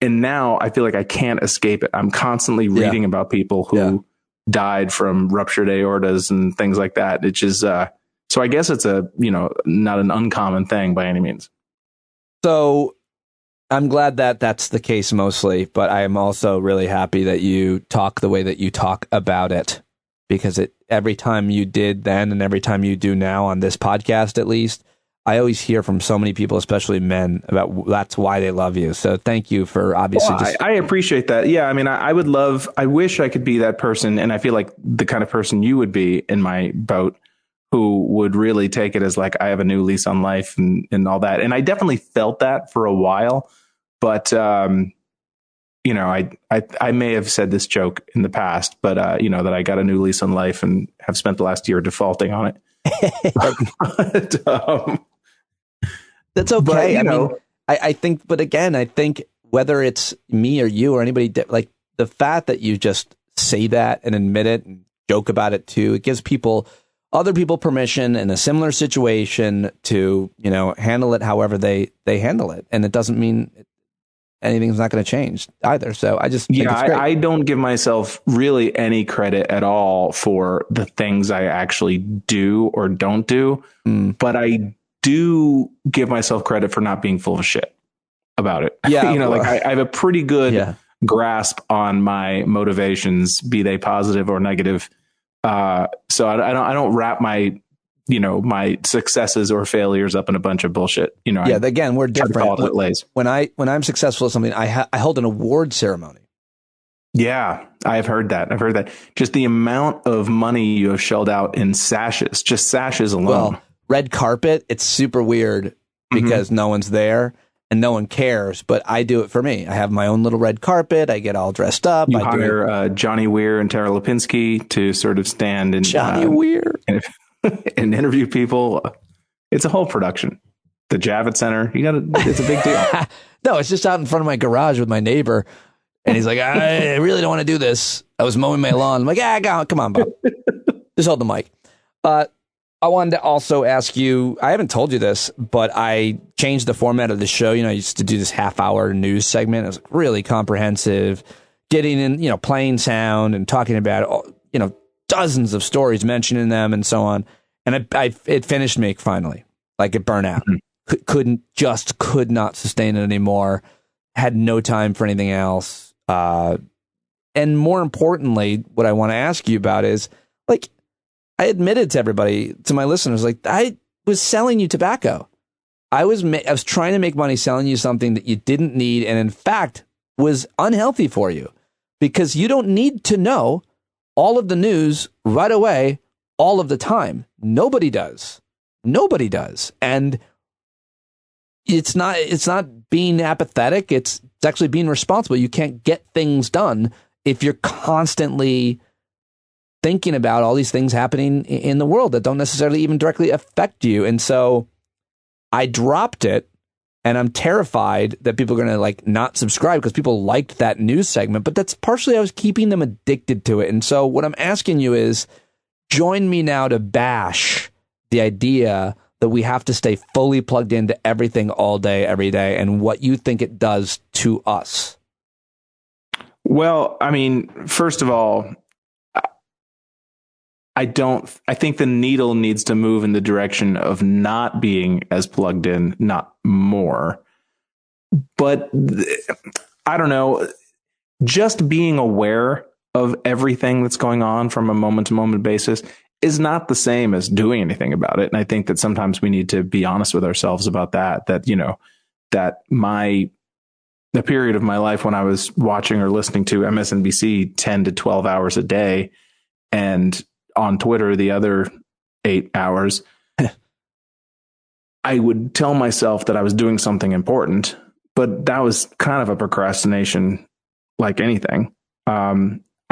And now I feel like I can't escape it. I'm constantly reading about people who died from ruptured aortas and things like that. It's just, so I guess it's not an uncommon thing by any means. So I'm glad that that's the case mostly, but I am also really happy that you talk the way that you talk about it, because every time you did then and every time you do now on this podcast, at least, I always hear from so many people, especially men, about that's why they love you. So thank you for obviously. Well, I appreciate that. Yeah. I mean, I wish I could be that person. And I feel like the kind of person you would be in my boat, who would really take it as like, I have a new lease on life and all that. And I definitely felt that for a while, but, I may have said this joke in the past, but, that I got a new lease on life and have spent the last year defaulting on it. But, that's okay. But, I think, but again, I think whether it's me or you or anybody, like the fact that you just say that and admit it and joke about it too, it gives other people permission in a similar situation to, handle it however they handle it. And it doesn't mean anything's not going to change either. So I just think it's great. I don't give myself really any credit at all for the things I actually do or don't do, but I do give myself credit for not being full of shit about it. Yeah. I have a pretty good grasp on my motivations, be they positive or negative. So I don't wrap my successes or failures up in a bunch of bullshit. Again, we're different. When I'm successful at something, I hold an award ceremony. Yeah, I've heard that. Just the amount of money you have shelled out in sashes, just sashes alone. Well, red carpet, it's super weird because no one's there and no one cares, but I do it for me. I have my own little red carpet. I get all dressed up. You hire Johnny Weir and Tara Lipinski to sort of stand and Johnny Weir and interview people. It's a whole production. The Javits Center, it's a big deal. No, it's just out in front of my garage with my neighbor. And he's like, I really don't want to do this. I was mowing my lawn. I'm like, come on, Bob. Just hold the mic. I wanted to also ask you, I haven't told you this, but I changed the format of the show. I used to do this half-hour news segment. It was really comprehensive, getting in, playing sound and talking about, dozens of stories, mentioning them and so on. And it finished me finally. Like it burned out. could not sustain it anymore, had no time for anything else. And more importantly, what I want to ask you about is, like, I admitted to everybody, to my listeners, like, I was selling you tobacco. I was trying to make money selling you something that you didn't need, and in fact was unhealthy for you, because you don't need to know all of the news right away, all of the time. Nobody does. And it's not being apathetic. It's actually being responsible. You can't get things done if you're constantly thinking about all these things happening in the world that don't necessarily even directly affect you. And so I dropped it, and I'm terrified that people are going to like not subscribe because people liked that news segment, but that's partially I was keeping them addicted to it. And so what I'm asking you is, join me now to bash the idea that we have to stay fully plugged into everything all day, every day, and what you think it does to us. Well, I mean, first of all, I think the needle needs to move in the direction of not being as plugged in, not more. But I don't know, just being aware of everything that's going on from a moment to moment basis is not the same as doing anything about it. And I think that sometimes we need to be honest with ourselves about that, you know, that the period of my life when I was watching or listening to MSNBC 10 to 12 hours a day, and on Twitter the other 8 hours, I would tell myself that I was doing something important, but that was kind of a procrastination like anything.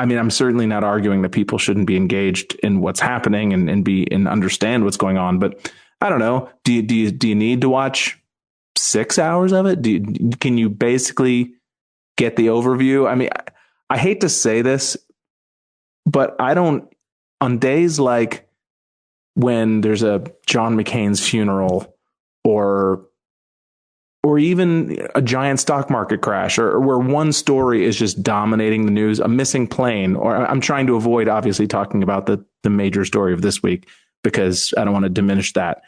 I mean, I'm certainly not arguing that people shouldn't be engaged in what's happening and understand what's going on, but I don't know. Do you need to watch 6 hours of it? Can you basically get the overview? I mean, I hate to say this, but on days like when there's a John McCain's funeral, or even a giant stock market crash, or where one story is just dominating the news, a missing plane, or I'm trying to avoid obviously talking about the major story of this week because I don't want to diminish that.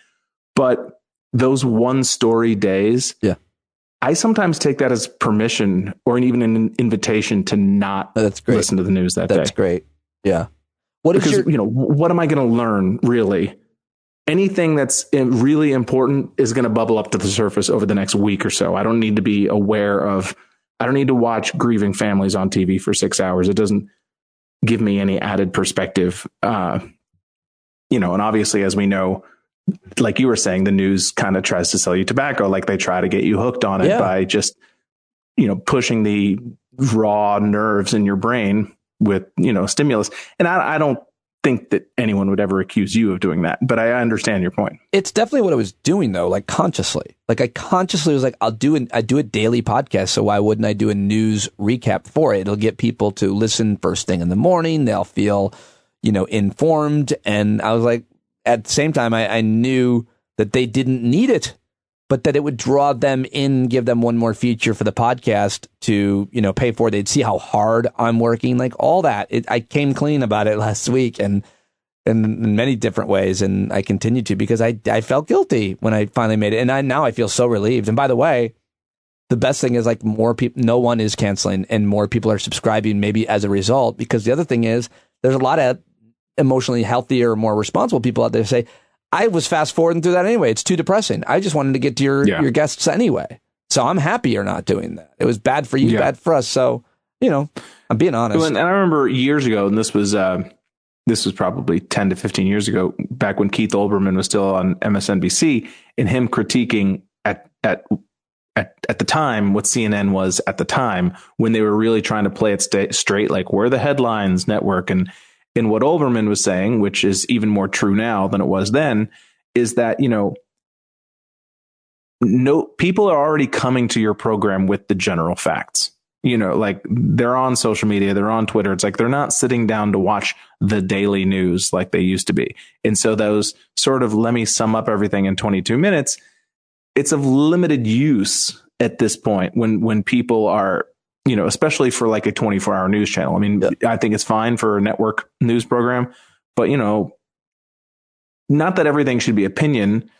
But those one story days, yeah, I sometimes take that as permission or even an invitation to not listen to the news that day. That's great. Yeah. Because what am I going to learn really? Anything that's really important is going to bubble up to the surface over the next week or so. I don't need to be I don't need to watch grieving families on TV for 6 hours. It doesn't give me any added perspective. And obviously, as we know, like you were saying, the news kind of tries to sell you tobacco. Like they try to get you hooked on it by just, pushing the raw nerves in your brain with, stimulus. And I don't think that anyone would ever accuse you of doing that, but I understand your point. It's definitely what I was doing though, like consciously. Like I consciously was like, I do a daily podcast, so why wouldn't I do a news recap for it? It'll get people to listen first thing in the morning. They'll feel, informed. And I was like, at the same time, I knew that they didn't need it, but that it would draw them in, give them one more feature for the podcast to, pay for. They'd see how hard I'm working, like all that. I came clean about it last week and in many different ways. And I continue to, because I felt guilty when I finally made it. And now I feel so relieved. And by the way, the best thing is like more people, no one is canceling and more people are subscribing maybe as a result, because the other thing is there's a lot of emotionally healthier, more responsible people out there say, I was fast forwarding through that anyway. It's too depressing. I just wanted to get to your guests anyway. So I'm happy you're not doing that. It was bad for you, bad for us. So, I'm being honest. And I remember years ago, and this was probably 10 to 15 years ago, back when Keith Olbermann was still on MSNBC, and him critiquing at the time what CNN was at the time, when they were really trying to play it straight, like we're the headlines network. And what Olbermann was saying, which is even more true now than it was then, is that, no, people are already coming to your program with the general facts. Like they're on social media, they're on Twitter. It's like they're not sitting down to watch the daily news like they used to be. And so those sort of, let me sum up everything in 22 minutes, it's of limited use at this point when people are, especially for like a 24-hour news channel. I mean, I think it's fine for a network news program, but, not that everything should be opinion,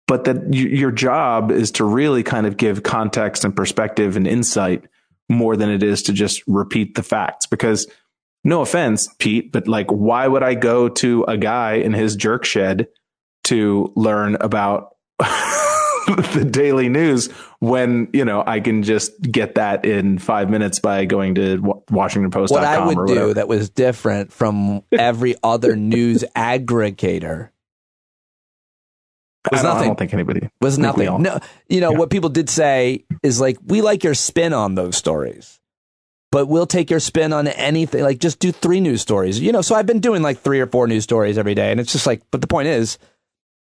but that your job is to really kind of give context and perspective and insight more than it is to just repeat the facts. Because no offense, Pete, but like, why would I go to a guy in his jerk shed to learn about the daily news when, you know, I can just get that in 5 minutes by going to WashingtonPost.com? What I would do that was different from every other news aggregator was nothing. I don't think anybody was nothing. No, you know, what people did say is like, we like your spin on those stories, but we'll take your spin on anything. Like, just do 3 news stories, you know? So I've been doing like 3 or 4 news stories every day. And it's just like, but the point is,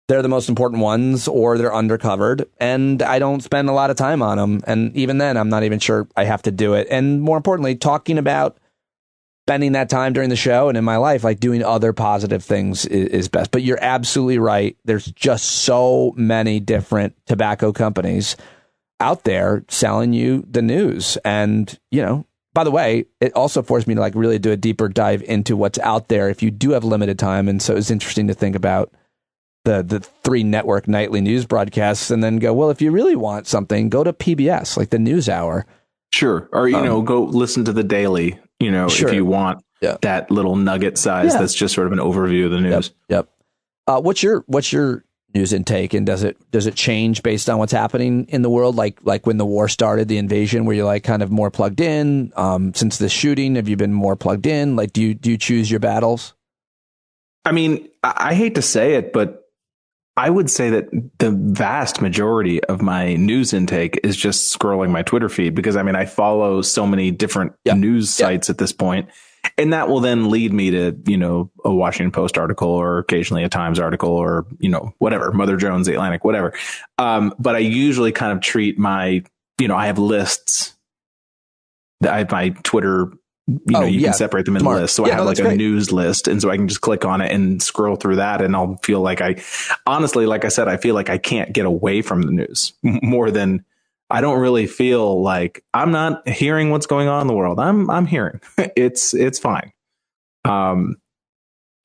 they're the most important ones, or they're undercovered, and I don't spend a lot of time on them. And even then, I'm not even sure I have to do it. And more importantly, talking about spending that time during the show and in my life, like doing other positive things is best. But you're absolutely right. There's just so many different tobacco companies out there selling you the news. And, you know, by the way, it also forced me to like really do a deeper dive into what's out there if you do have limited time. And so it's interesting to think about the 3 network nightly news broadcasts and then go, well, if you really want something, go to PBS, like the News Hour. Sure. Or, you know, go listen to the Daily, you know, if you want that little nugget size that's just sort of an overview of the news. Yep. What's your news intake, and does it change based on what's happening in the world? Like when the war started, the invasion, were you like kind of more plugged in? Since the shooting, have you been more plugged in? Like, do you choose your battles? I mean, I hate to say it, but I would say that the vast majority of my news intake is just scrolling my Twitter feed, because I mean, I follow so many different news sites at this point, and that will then lead me to, you know, a Washington Post article, or occasionally a Times article, or, you know, whatever, Mother Jones, The Atlantic, whatever. But I usually kind of treat my, you know, I have lists. I have my Twitter, you know, you can separate them in lists. So I have like a news list. And so I can just click on it and scroll through that. And I'll feel like honestly, like I said, I feel like I can't get away from the news more than I don't really feel like I'm not hearing what's going on in the world. I'm hearing it's fine. But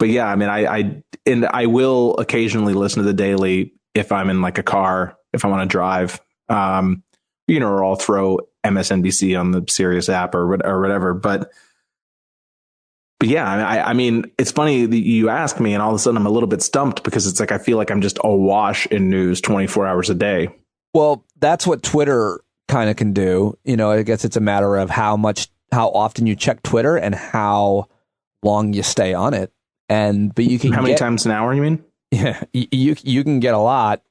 yeah, I mean, I will occasionally listen to the Daily if I'm in like a car, if I want to drive, you know, or I'll throw MSNBC on the Sirius app or whatever. But yeah, I mean, it's funny that you ask me and all of a sudden I'm a little bit stumped, because it's like, I feel like I'm just awash in news 24 hours a day. Well, that's what Twitter kind of can do. You know, I guess it's a matter of how often you check Twitter and how long you stay on it. But you can, how many times an hour, you mean? Yeah, you can get a lot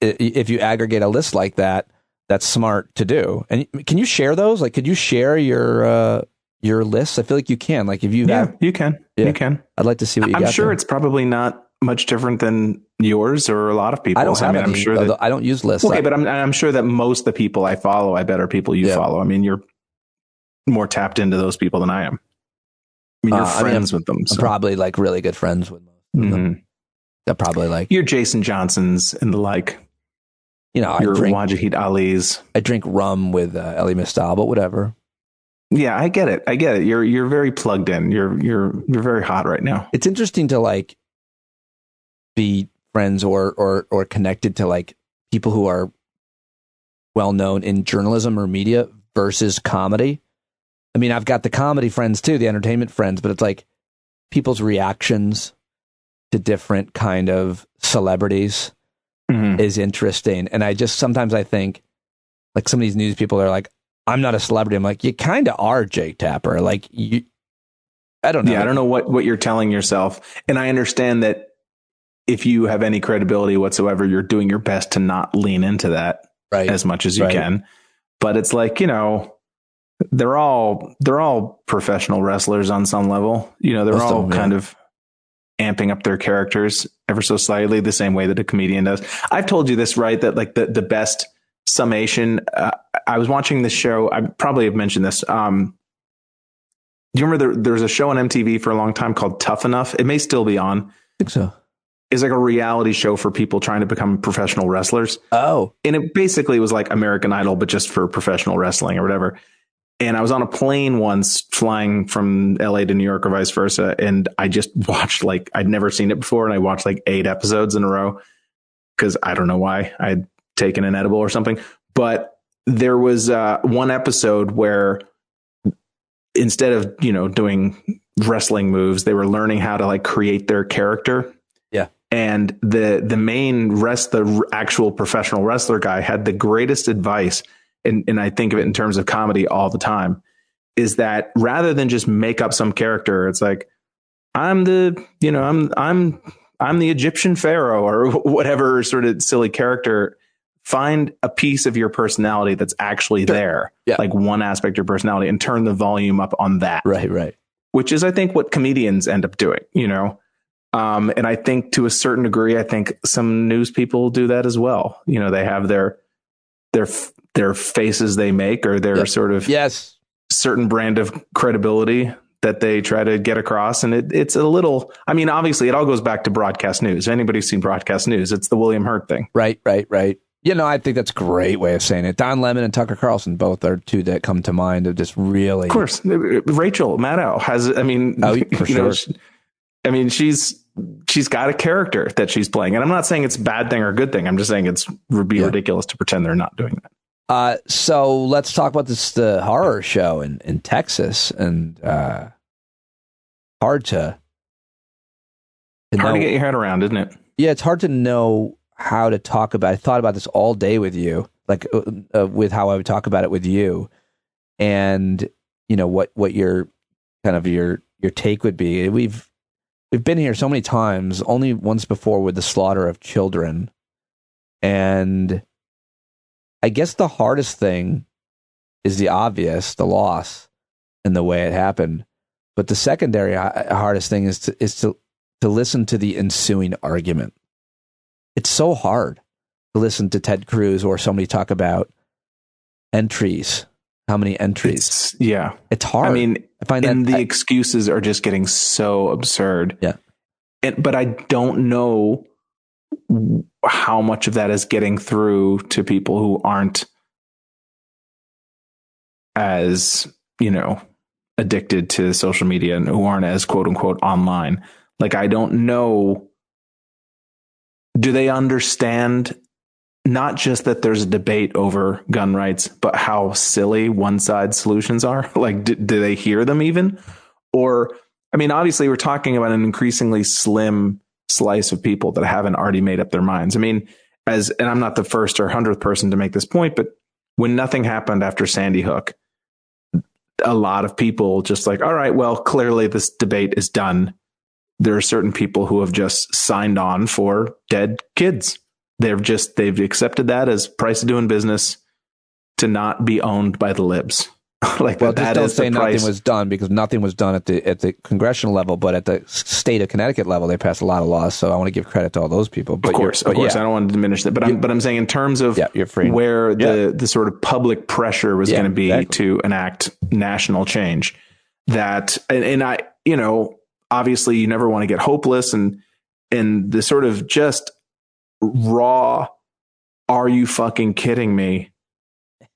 if you aggregate a list like that. That's smart to do. And can you share those? Like, could you share your lists? I feel like you can. Like, if you you can. I'd like to see what you got. I'm sure it's probably not much different than yours or a lot of people's. I don't have any, I'm sure that, I don't use lists. Okay, but I'm sure that most of the people I follow, I bet, are people you follow. I mean, you're more tapped into those people than I am. I mean, you're friends with them. So. I'm probably like really good friends with most of them. They're probably like you're Jason Johnsons and the like. You know, you're Wajid Ali's. I drink rum with Elie Mystal, but whatever. Yeah, I get it. You're very plugged in. You're very hot right now. It's interesting to like be friends or connected to like people who are well known in journalism or media versus comedy. I mean, I've got the comedy friends too, the entertainment friends, but it's like people's reactions to different kind of celebrities is interesting. And I just sometimes I think like some of these news people are like, I'm not a celebrity. I'm like, you kind of are, Jake Tapper. Like, I don't know. Yeah, I don't know what you're telling yourself. And I understand that if you have any credibility whatsoever, you're doing your best to not lean into that as much as you can. But it's like, you know, they're all professional wrestlers on some level. You know, they're all kind of amping up their characters ever so slightly the same way that a comedian does. I've told you this, right? That like the best summation. I was watching this show. I probably have mentioned this. Do you remember there was a show on MTV for a long time called Tough Enough? It may still be on. I think so. It's like a reality show for people trying to become professional wrestlers. Oh. And it basically was like American Idol, but just for professional wrestling or whatever. And I was on a plane once flying from LA to New York or vice versa. And I just watched I'd never seen it before. And I watched like 8 episodes in a row. because I don't know why I'd taken an edible or something. But there was one episode where instead of, doing wrestling moves, they were learning how to like create their character. Yeah. And the actual professional wrestler guy had the greatest advice. And I think of it in terms of comedy all the time, is that rather than just make up some character, it's like, I'm the Egyptian pharaoh or whatever sort of silly character. Find a piece of your personality that's actually there, like one aspect of your personality, and turn the volume up on that. Right. Which is, I think, what comedians end up doing, and I think to a certain degree, I think some news people do that as well. They have their faces they make, or their sort of certain brand of credibility that they try to get across. And it's a little, obviously it all goes back to broadcast news. Anybody's seen broadcast news, it's the William Hurt thing. Right. I think that's a great way of saying it. Don Lemon and Tucker Carlson both are two that come to mind of just really. Of course. Rachel Maddow has, for sure. She's got a character that she's playing. And I'm not saying it's a bad thing or a good thing. I'm just saying would be ridiculous to pretend they're not doing that. So let's talk about the horror show in Texas, and hard to get your head around, isn't it? Yeah, it's hard to know how to talk about. I thought about this all day with you, like with how I would talk about it with you, and what your kind of your take would be. We've been here so many times, only once before with the slaughter of children, and I guess the hardest thing is the obvious, the loss and the way it happened. But the secondary hardest thing is to listen to the ensuing argument. It's so hard to listen to Ted Cruz or somebody talk about entries. How many entries? It's hard. I find that the excuses are just getting so absurd. Yeah. But I don't know how much of that is getting through to people who aren't as, addicted to social media and who aren't as quote unquote online. Like, I don't know. Do they understand not just that there's a debate over gun rights, but how silly one side solutions are? Like, do they hear them even? Or, obviously we're talking about an increasingly slim slice of people that haven't already made up their minds. And I'm not the first or 100th person to make this point, but when nothing happened after Sandy Hook, a lot of people just like, all right, well, clearly this debate is done. There are certain people who have just signed on for dead kids. They've accepted that as price of doing business to not be owned by the libs. Like, well, that don't is say the price. Nothing was done, because nothing was done at the congressional level, but at the state of Connecticut level, they passed a lot of laws. So I want to give credit to all those people. But of course, I don't want to diminish that, but I'm saying in terms of where the sort of public pressure was going to be to enact national change, that and I, obviously you never want to get hopeless, and the sort of just raw, are you fucking kidding me?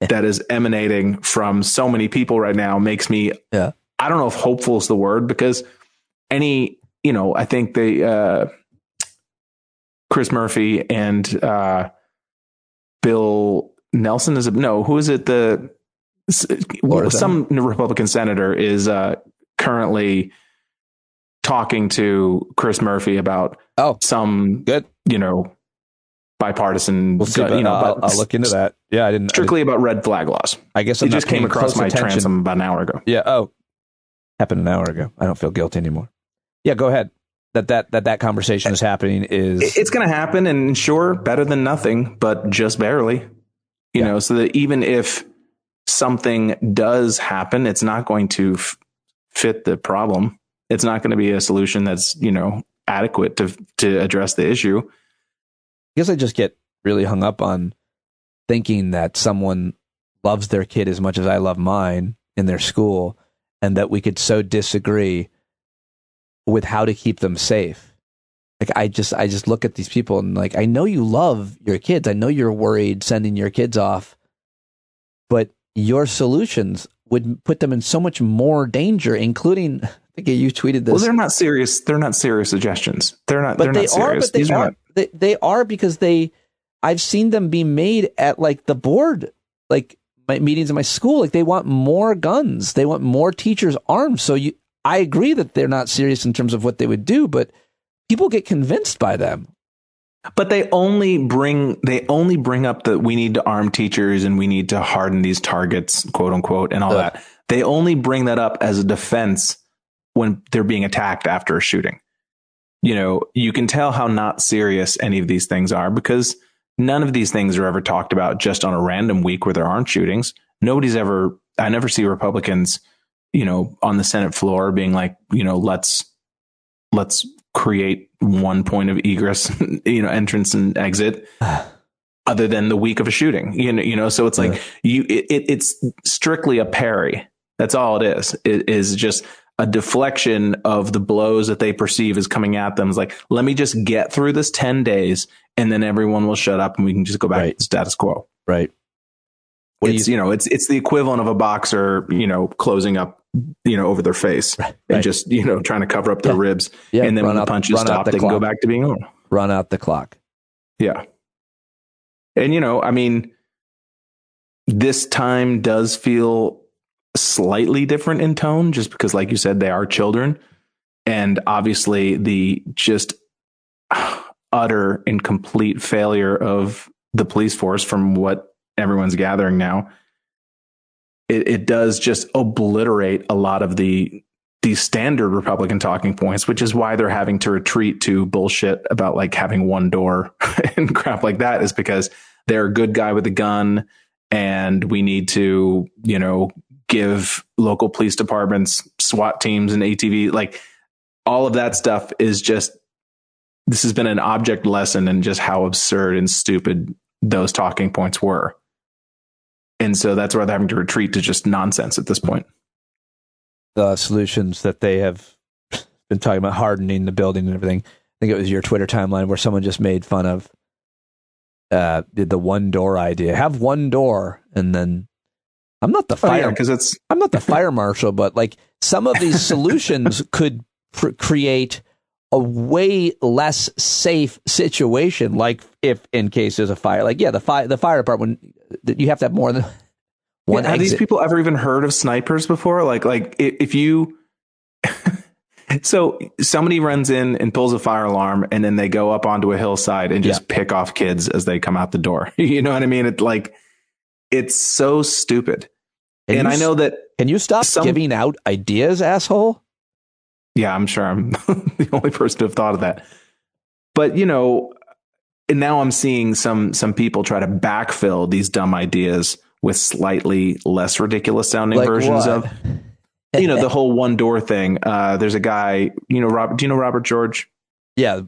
That is emanating from so many people right now makes me, I don't know if hopeful is the word, because I think Chris Murphy and Bill Nelson who is it? Some Republican senator is currently talking to Chris Murphy about some good, bipartisan, we'll see, I'll look into that. Yeah, I didn't strictly about red flag laws. I guess it just came across my transom about an hour ago. Yeah. Oh, happened an hour ago. I don't feel guilty anymore. Yeah, go ahead. That conversation is happening. It's going to happen, and sure, better than nothing, but just barely. So that even if something does happen, it's not going to fit the problem. It's not going to be a solution that's adequate to address the issue. I guess I just get really hung up on thinking that someone loves their kid as much as I love mine in their school, and that we could so disagree with how to keep them safe. Like, I just look at these people and, like, I know you love your kids. I know you're worried sending your kids off, but your solutions would put them in so much more danger, including, I think you tweeted this. Well, they're not serious. They're not serious suggestions. They're not serious. They are, because I've seen them be made at like the board, like my meetings in my school. Like they want more guns. They want more teachers armed. So I agree that they're not serious in terms of what they would do, but people get convinced by them. But they only bring up that we need to arm teachers and we need to harden these targets, quote unquote, and all that. They only bring that up as a defense when they're being attacked after a shooting. You know, you can tell how not serious any of these things are, because none of these things are ever talked about just on a random week where there aren't shootings. I never see Republicans, you know, on the Senate floor being like, you know, let's create one point of egress, you know, entrance and exit other than the week of a shooting, you know, so it's like it's strictly a parry. That's all it is. It is just a deflection of the blows that they perceive as coming at them. It's like, let me just get through this 10 days and then everyone will shut up and we can just go back to the status quo. Right. It's the equivalent of a boxer, you know, closing up, you know, over their face and just, you know, trying to cover up their ribs. Yeah. And then when the punches stop, they can go back to being normal. Run out the clock. Yeah. And, you know, I mean, this time does feel slightly different in tone, just because, like you said, they are children. And obviously the just utter and complete failure of the police force, from what everyone's gathering now, it does just obliterate a lot of the standard Republican talking points, which is why they're having to retreat to bullshit about like having one door and crap like that, is because they're a good guy with a gun and we need to, you know, give local police departments, SWAT teams and ATV, like all of that stuff is just, this has been an object lesson in just how absurd and stupid those talking points were. And so that's why they're having to retreat to just nonsense at this point. The solutions that they have been talking about, hardening the building and everything. I think it was your Twitter timeline where someone just made fun of the one door idea. Have one door, and then I'm not the fire I'm not the fire marshal, but like some of these solutions could create a way less safe situation. Like if in case there's a fire, like the fire department, you have to have more than one exit. Have these people ever even heard of snipers before? Like if you so somebody runs in and pulls a fire alarm and then they go up onto a hillside and just pick off kids as they come out the door. You know what I mean? It's so stupid. And I know that. Can you stop giving out ideas, asshole? Yeah, I'm sure I'm the only person to have thought of that. But, you know, and now I'm seeing some people try to backfill these dumb ideas with slightly less ridiculous sounding versions of, you know, the whole one door thing. There's a guy, you know, do you know Robert George? Yeah.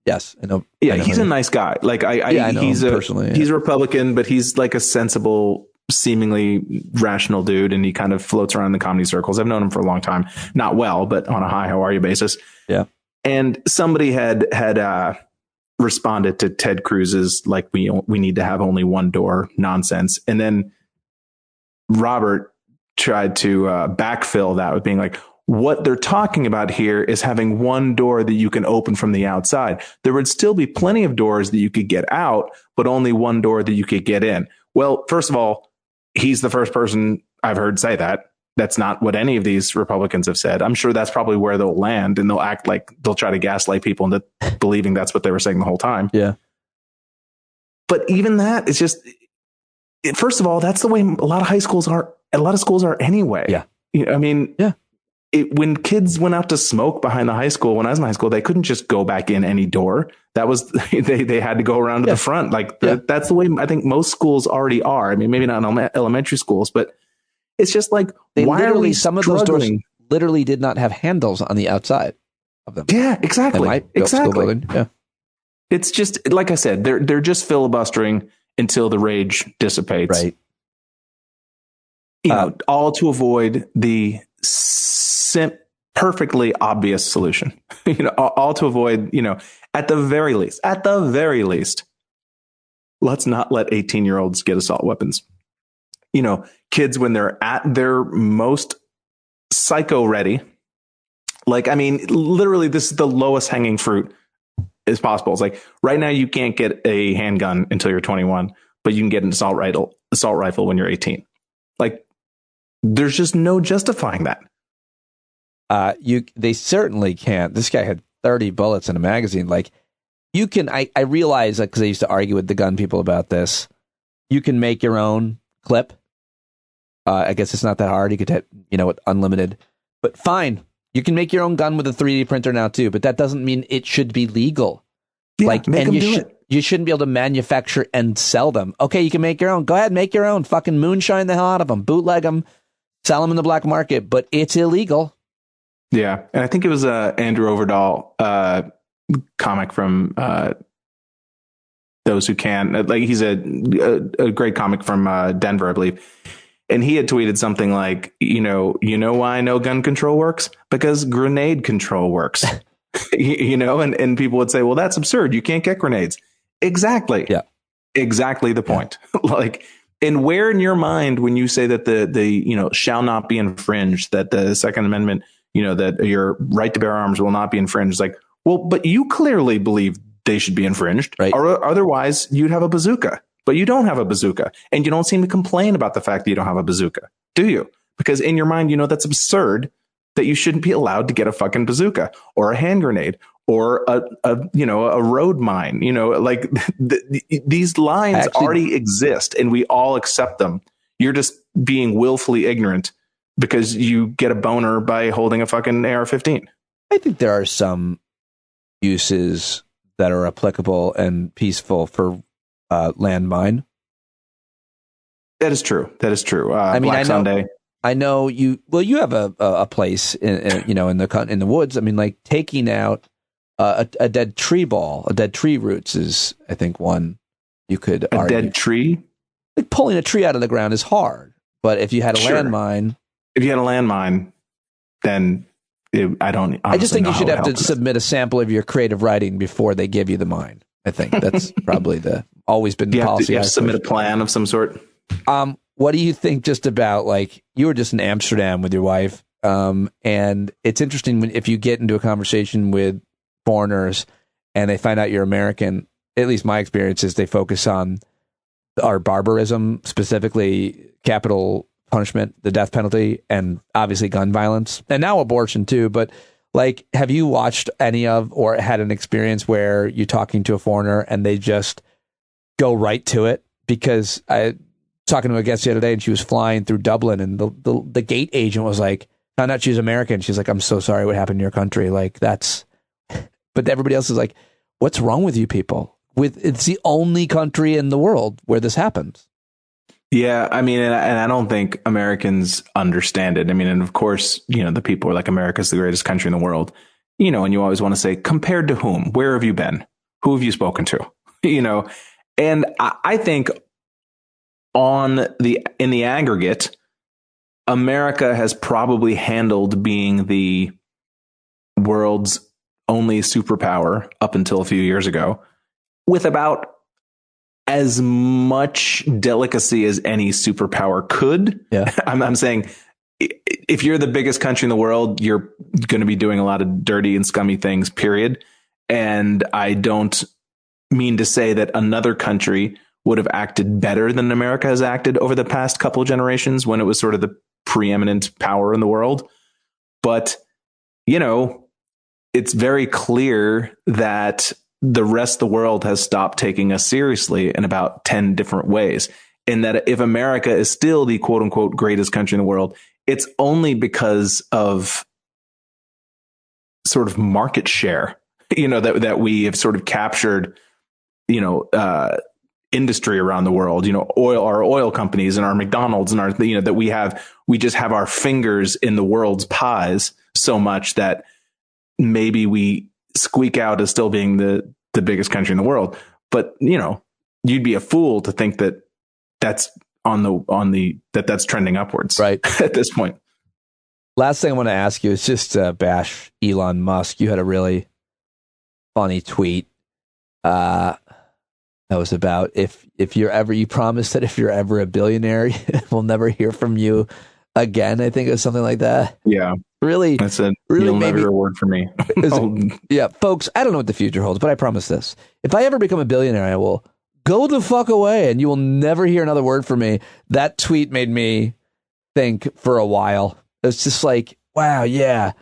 Yes, I know. Yeah, I know he's him. a nice guy. Like I know he's him personally. He's a Republican, but he's like a sensible, seemingly rational dude, and he kind of floats around in the comedy circles. I've known him for a long time, not well, but on a hi, how are you basis. Yeah. And somebody had responded to Ted Cruz's like we need to have only one door nonsense, and then Robert tried to backfill that with being like, what they're talking about here is having one door that you can open from the outside. There would still be plenty of doors that you could get out, but only one door that you could get in. Well, first of all, he's the first person I've heard say that. That's not what any of these Republicans have said. I'm sure that's probably where they'll land, and they'll act like they'll try to gaslight people into believing that's what they were saying the whole time. Yeah. But even that is just, first of all, that's the way a lot of schools are anyway. Yeah. I mean, yeah. When kids went out to smoke behind the high school, when I was in high school, they couldn't just go back in any door. That was, they had to go around to the front. Like that's the way I think most schools already are. I mean, maybe not in elementary schools, but it's just like, some of those doors literally did not have handles on the outside of them. Yeah, exactly. Exactly. Yeah. It's just, like I said, they're just filibustering until the rage dissipates. Right. You know, all to avoid the perfectly obvious solution. You know, all to avoid, you know, at the very least, let's not let 18-year-olds get assault weapons. You know, kids, when they're at their most psycho ready, like, I mean, literally, this is the lowest hanging fruit is possible. It's like right now you can't get a handgun until you're 21, but you can get an assault rifle when you're 18. Like, there's just no justifying that. They certainly can't. This guy had 30 bullets in a magazine. Like, you can, I realize, because I used to argue with the gun people about this, you can make your own clip. I guess it's not that hard. You could hit, with unlimited, but fine. You can make your own gun with a 3D printer now too, but that doesn't mean it should be legal. Yeah, and you shouldn't be able to manufacture and sell them. Okay, you can make your own. Go ahead, make your own. Fucking moonshine the hell out of them, bootleg them, sell them in the black market, but it's illegal. Yeah, and I think it was Andrew Overdahl, comic from Those Who Can. Like, he's a great comic from Denver, I believe. And he had tweeted something like, you know why I know gun control works? Because grenade control works. And people would say, well, that's absurd. You can't get grenades. Exactly. Yeah. Exactly the point. Like, and where in your mind, when you say that the shall not be infringed, that the Second Amendment, that your right to bear arms will not be infringed, like, well, but you clearly believe they should be infringed, right? Or otherwise you'd have a bazooka. But you don't have a bazooka, and you don't seem to complain about the fact that you don't have a bazooka, do you? Because in your mind, that's absurd, that you shouldn't be allowed to get a fucking bazooka or a hand grenade or a road mine. These lines already exist, and we all accept them. You're just being willfully ignorant because you get a boner by holding a fucking AR-15. I think there are some uses that are applicable and peaceful for landmine. That is true. Black Sunday. I know you. Well, you have a place in the woods. I mean, like taking out a dead tree dead tree roots is, I think, one you could argue. Dead tree. Like pulling a tree out of the ground is hard, but if you had a landmine, then I just think you should have to submit a sample of your creative writing before they give you the mine. I think that's probably always been the policy. You have to submit a plan of some sort. What do you think just about, like, you were just in Amsterdam with your wife, and it's interesting if you get into a conversation with foreigners and they find out you're American, at least my experience is they focus on our barbarism, specifically capital punishment, the death penalty, and obviously gun violence, and now abortion too. But like, have you watched any of or had an experience where you're talking to a foreigner and they just go right to it? Because I talking to a guest the other day, and she was flying through Dublin, and the gate agent was like, found out she's American. She's like, I'm so sorry what happened in your country. Like, that's, but everybody else is like, what's wrong with you people? It's the only country in the world where this happens. Yeah, I mean, and I don't think Americans understand it. I mean, and of course, the people are like, America's the greatest country in the world, and you always want to say, compared to whom? Where have you been? Who have you spoken to? And I think in the aggregate, America has probably handled being the world's only superpower up until a few years ago with about as much delicacy as any superpower could. Yeah. I'm saying, if you're the biggest country in the world, you're going to be doing a lot of dirty and scummy things, period. And I don't mean to say that another country would have acted better than America has acted over the past couple of generations when it was sort of the preeminent power in the world. But, it's very clear that the rest of the world has stopped taking us seriously in about 10 different ways. And that if America is still the quote unquote greatest country in the world, it's only because of sort of market share, that we have sort of captured, industry around the world, our oil companies and our McDonald's and our, that we just have our fingers in the world's pies so much that maybe we squeak out as still being the biggest country in the world. But, you'd be a fool to think that that's that's trending upwards, right, at this point. Last thing I want to ask you is just bash Elon Musk. You had a really funny tweet. That was about if you're ever, you promised that if you're ever a billionaire, we'll never hear from you again. I think it was something like that. Yeah. Really, That's a really you'll maybe, never hear a word from me. Yeah, folks, I don't know what the future holds, but I promise this. If I ever become a billionaire, I will go the fuck away and you will never hear another word from me. That tweet made me think for a while. It's just like, wow, yeah.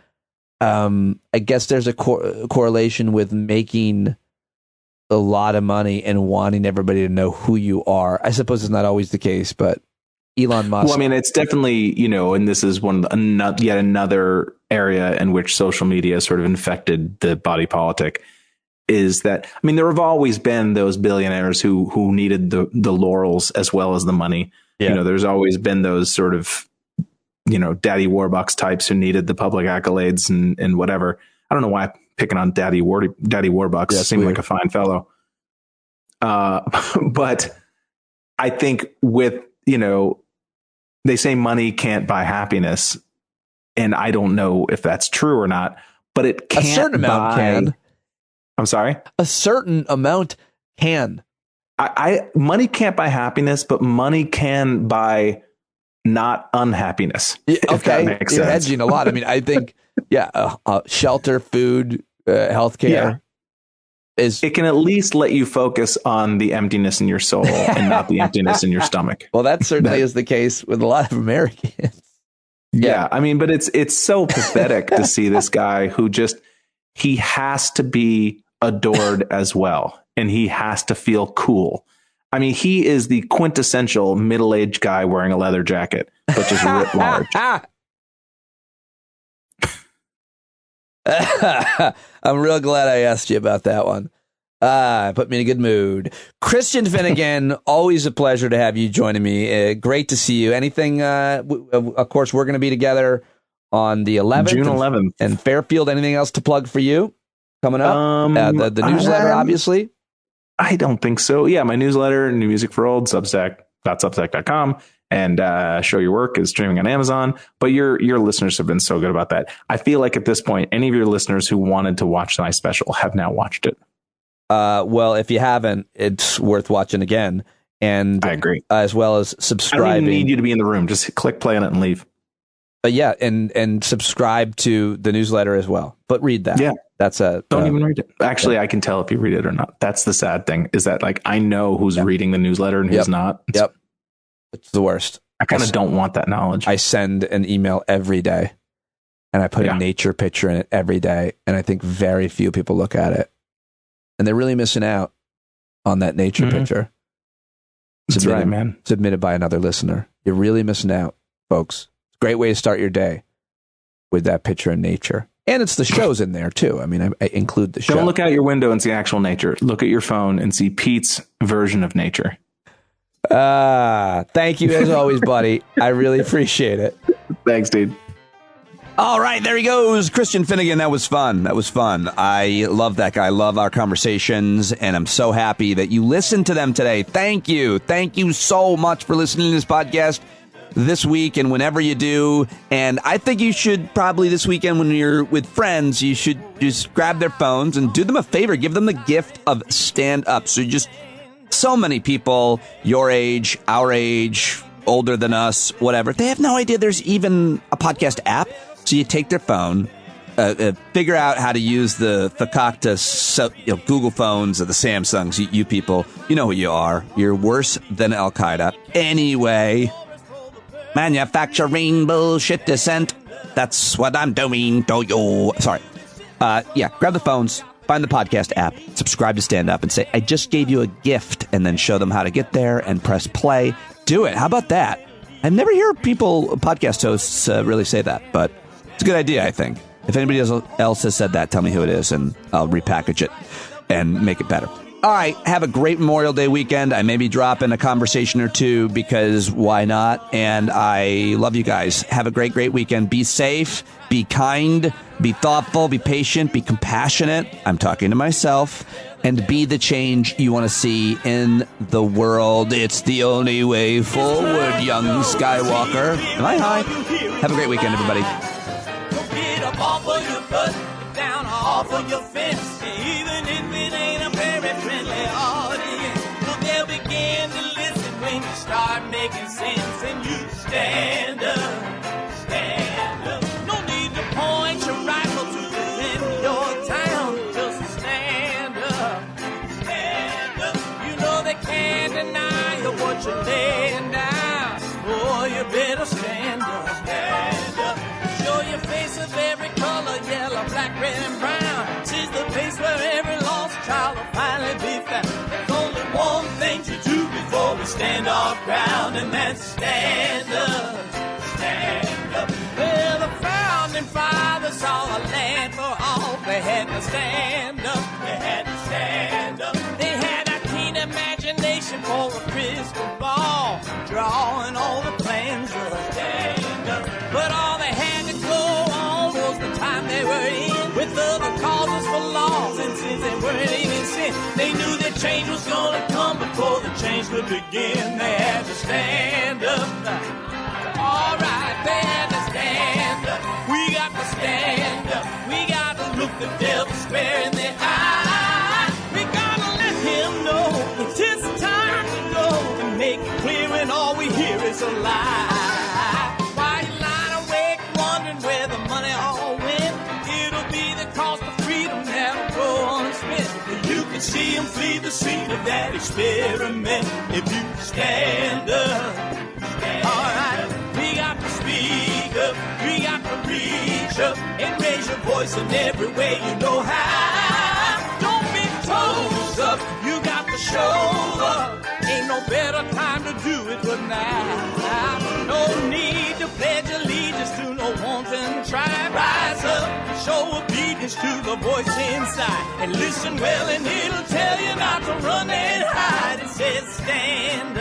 I guess there's a correlation with making a lot of money and wanting everybody to know who you are. I suppose it's not always the case, but Elon Musk. Well, I mean, it's definitely, and this is yet another area in which social media sort of infected the body politic, is that, I mean, there have always been those billionaires who needed the laurels as well as the money. Yeah. There's always been those sort of, Daddy Warbucks types who needed the public accolades and whatever. I don't know why I'm picking on Daddy Warbucks. Yeah, seemed like a fine fellow. But I think with, they say money can't buy happiness, and I don't know if that's true or not, but it can't. A certain amount can. I'm sorry? A certain amount can. Money can't buy happiness, but money can buy not unhappiness. Yeah, okay. If that makes You're sense. hedging a lot. I mean, I think, shelter, food, healthcare. It can at least let you focus on the emptiness in your soul and not the emptiness in your stomach. Well, that certainly is the case with a lot of Americans. Yeah. I mean, but it's so pathetic to see this guy who he has to be adored as well. And he has to feel cool. I mean, he is the quintessential middle-aged guy wearing a leather jacket, but just writ large. I'm real glad I asked you about that one. Put me in a good mood. Christian Finnegan, always a pleasure to have you joining me. Great to see you. Anything, of course, we're going to be together on the 11th. June 11th. And Fairfield, anything else to plug for you coming up? The newsletter, obviously. I don't think so. Yeah, my newsletter, New Music for Old, substack.substack.com. And Show Your Work is streaming on Amazon. But your listeners have been so good about that. I feel like at this point, any of your listeners who wanted to watch my special have now watched it. Well, if you haven't, it's worth watching again. And I agree. As well as subscribing. I don't even need you to be in the room. Just click play on it and leave. Yeah, and subscribe to the newsletter as well. But read that. Yeah. Don't even read it. Actually, yeah. I can tell if you read it or not. That's the sad thing, is that I know who's reading the newsletter and who's not. It's the worst. I kind of don't want that knowledge. I send an email every day and I put a nature picture in it every day. And I think very few people look at it. And they're really missing out on that nature picture. That's right, man. Submitted by another listener. You're really missing out, folks. It's a great way to start your day with that picture in nature. And it's the shows in there, too. I mean, I include the show. Don't look out your window and see actual nature. Look at your phone and see Pete's version of nature. Thank you, as always, buddy. I really appreciate it. Thanks, dude. All right, there he goes. Christian Finnegan. That was fun. I love that guy. I love our conversations, and I'm so happy that you listened to them today. Thank you. Thank you so much for listening to this podcast this week and whenever you do. And I think you should probably this weekend when you're with friends, you should just grab their phones and do them a favor. Give them the gift of stand-up. So many people your age, our age, older than us, whatever, they have no idea there's even a podcast app. So you take their phone, figure out how to use the fakakta, Google phones or the Samsungs. You people, you know who you are. You're worse than Al Qaeda. Anyway, manufacturing bullshit dissent. That's what I'm doing. Sorry. Grab the phones, find the podcast app, subscribe to Stand Up, and say, I just gave you a gift, and then show them how to get there and press play. Do it. How about that? I've never heard podcast hosts really say that, but it's a good idea, I think. If anybody else has said that, tell me who it is, and I'll repackage it and make it better. All right, have a great Memorial Day weekend. I may be dropping a conversation or two because why not? And I love you guys. Have a great, great weekend. Be safe, be kind, be thoughtful, be patient, be compassionate. I'm talking to myself. And be the change you want to see in the world. It's the only way forward, young Skywalker. Am I high? Have a great weekend, everybody. Get up off of your butt, down off of your fence. Even if it ain't a very friendly audience, well, they'll begin to listen when you start making sense and you stand up, stand up. No need to you're laying down. Oh, you better stand up, stand up. Show your face of every color, yellow, black, red, and brown. Tis the place where every lost child will finally be found. There's only one thing to do before we stand our ground, and that's stand up, stand up. Well, the founding fathers saw a land for all. They had to stand up, they had to stand up. They had a keen imagination for a crystal ball, drawing all the plans of a stand up. But all they had to go on was the time they were in, with other causes for laws, and since they weren't even sin, they knew that change was gonna come before the change could begin. They had to stand up. All right, they had to stand up. We got to stand up. We got to look the devil square in the eye. We gotta let him know it's his time to go, and make it clear when all we hear is a lie. Why you lying awake wondering where the money all went? It'll be the cost of freedom that'll go unspent. You can see him flee the scene of that experiment if you stand up. All right, we got to speak up, we got to reach up and raise your voice in every way you know how. Don't be toes up, you got to show up. Ain't no better time to do it but now. No need to pledge allegiance to no wanton tribe. Rise up and show obedience to the voice inside, and listen well and it'll tell you not to run and hide. It says stand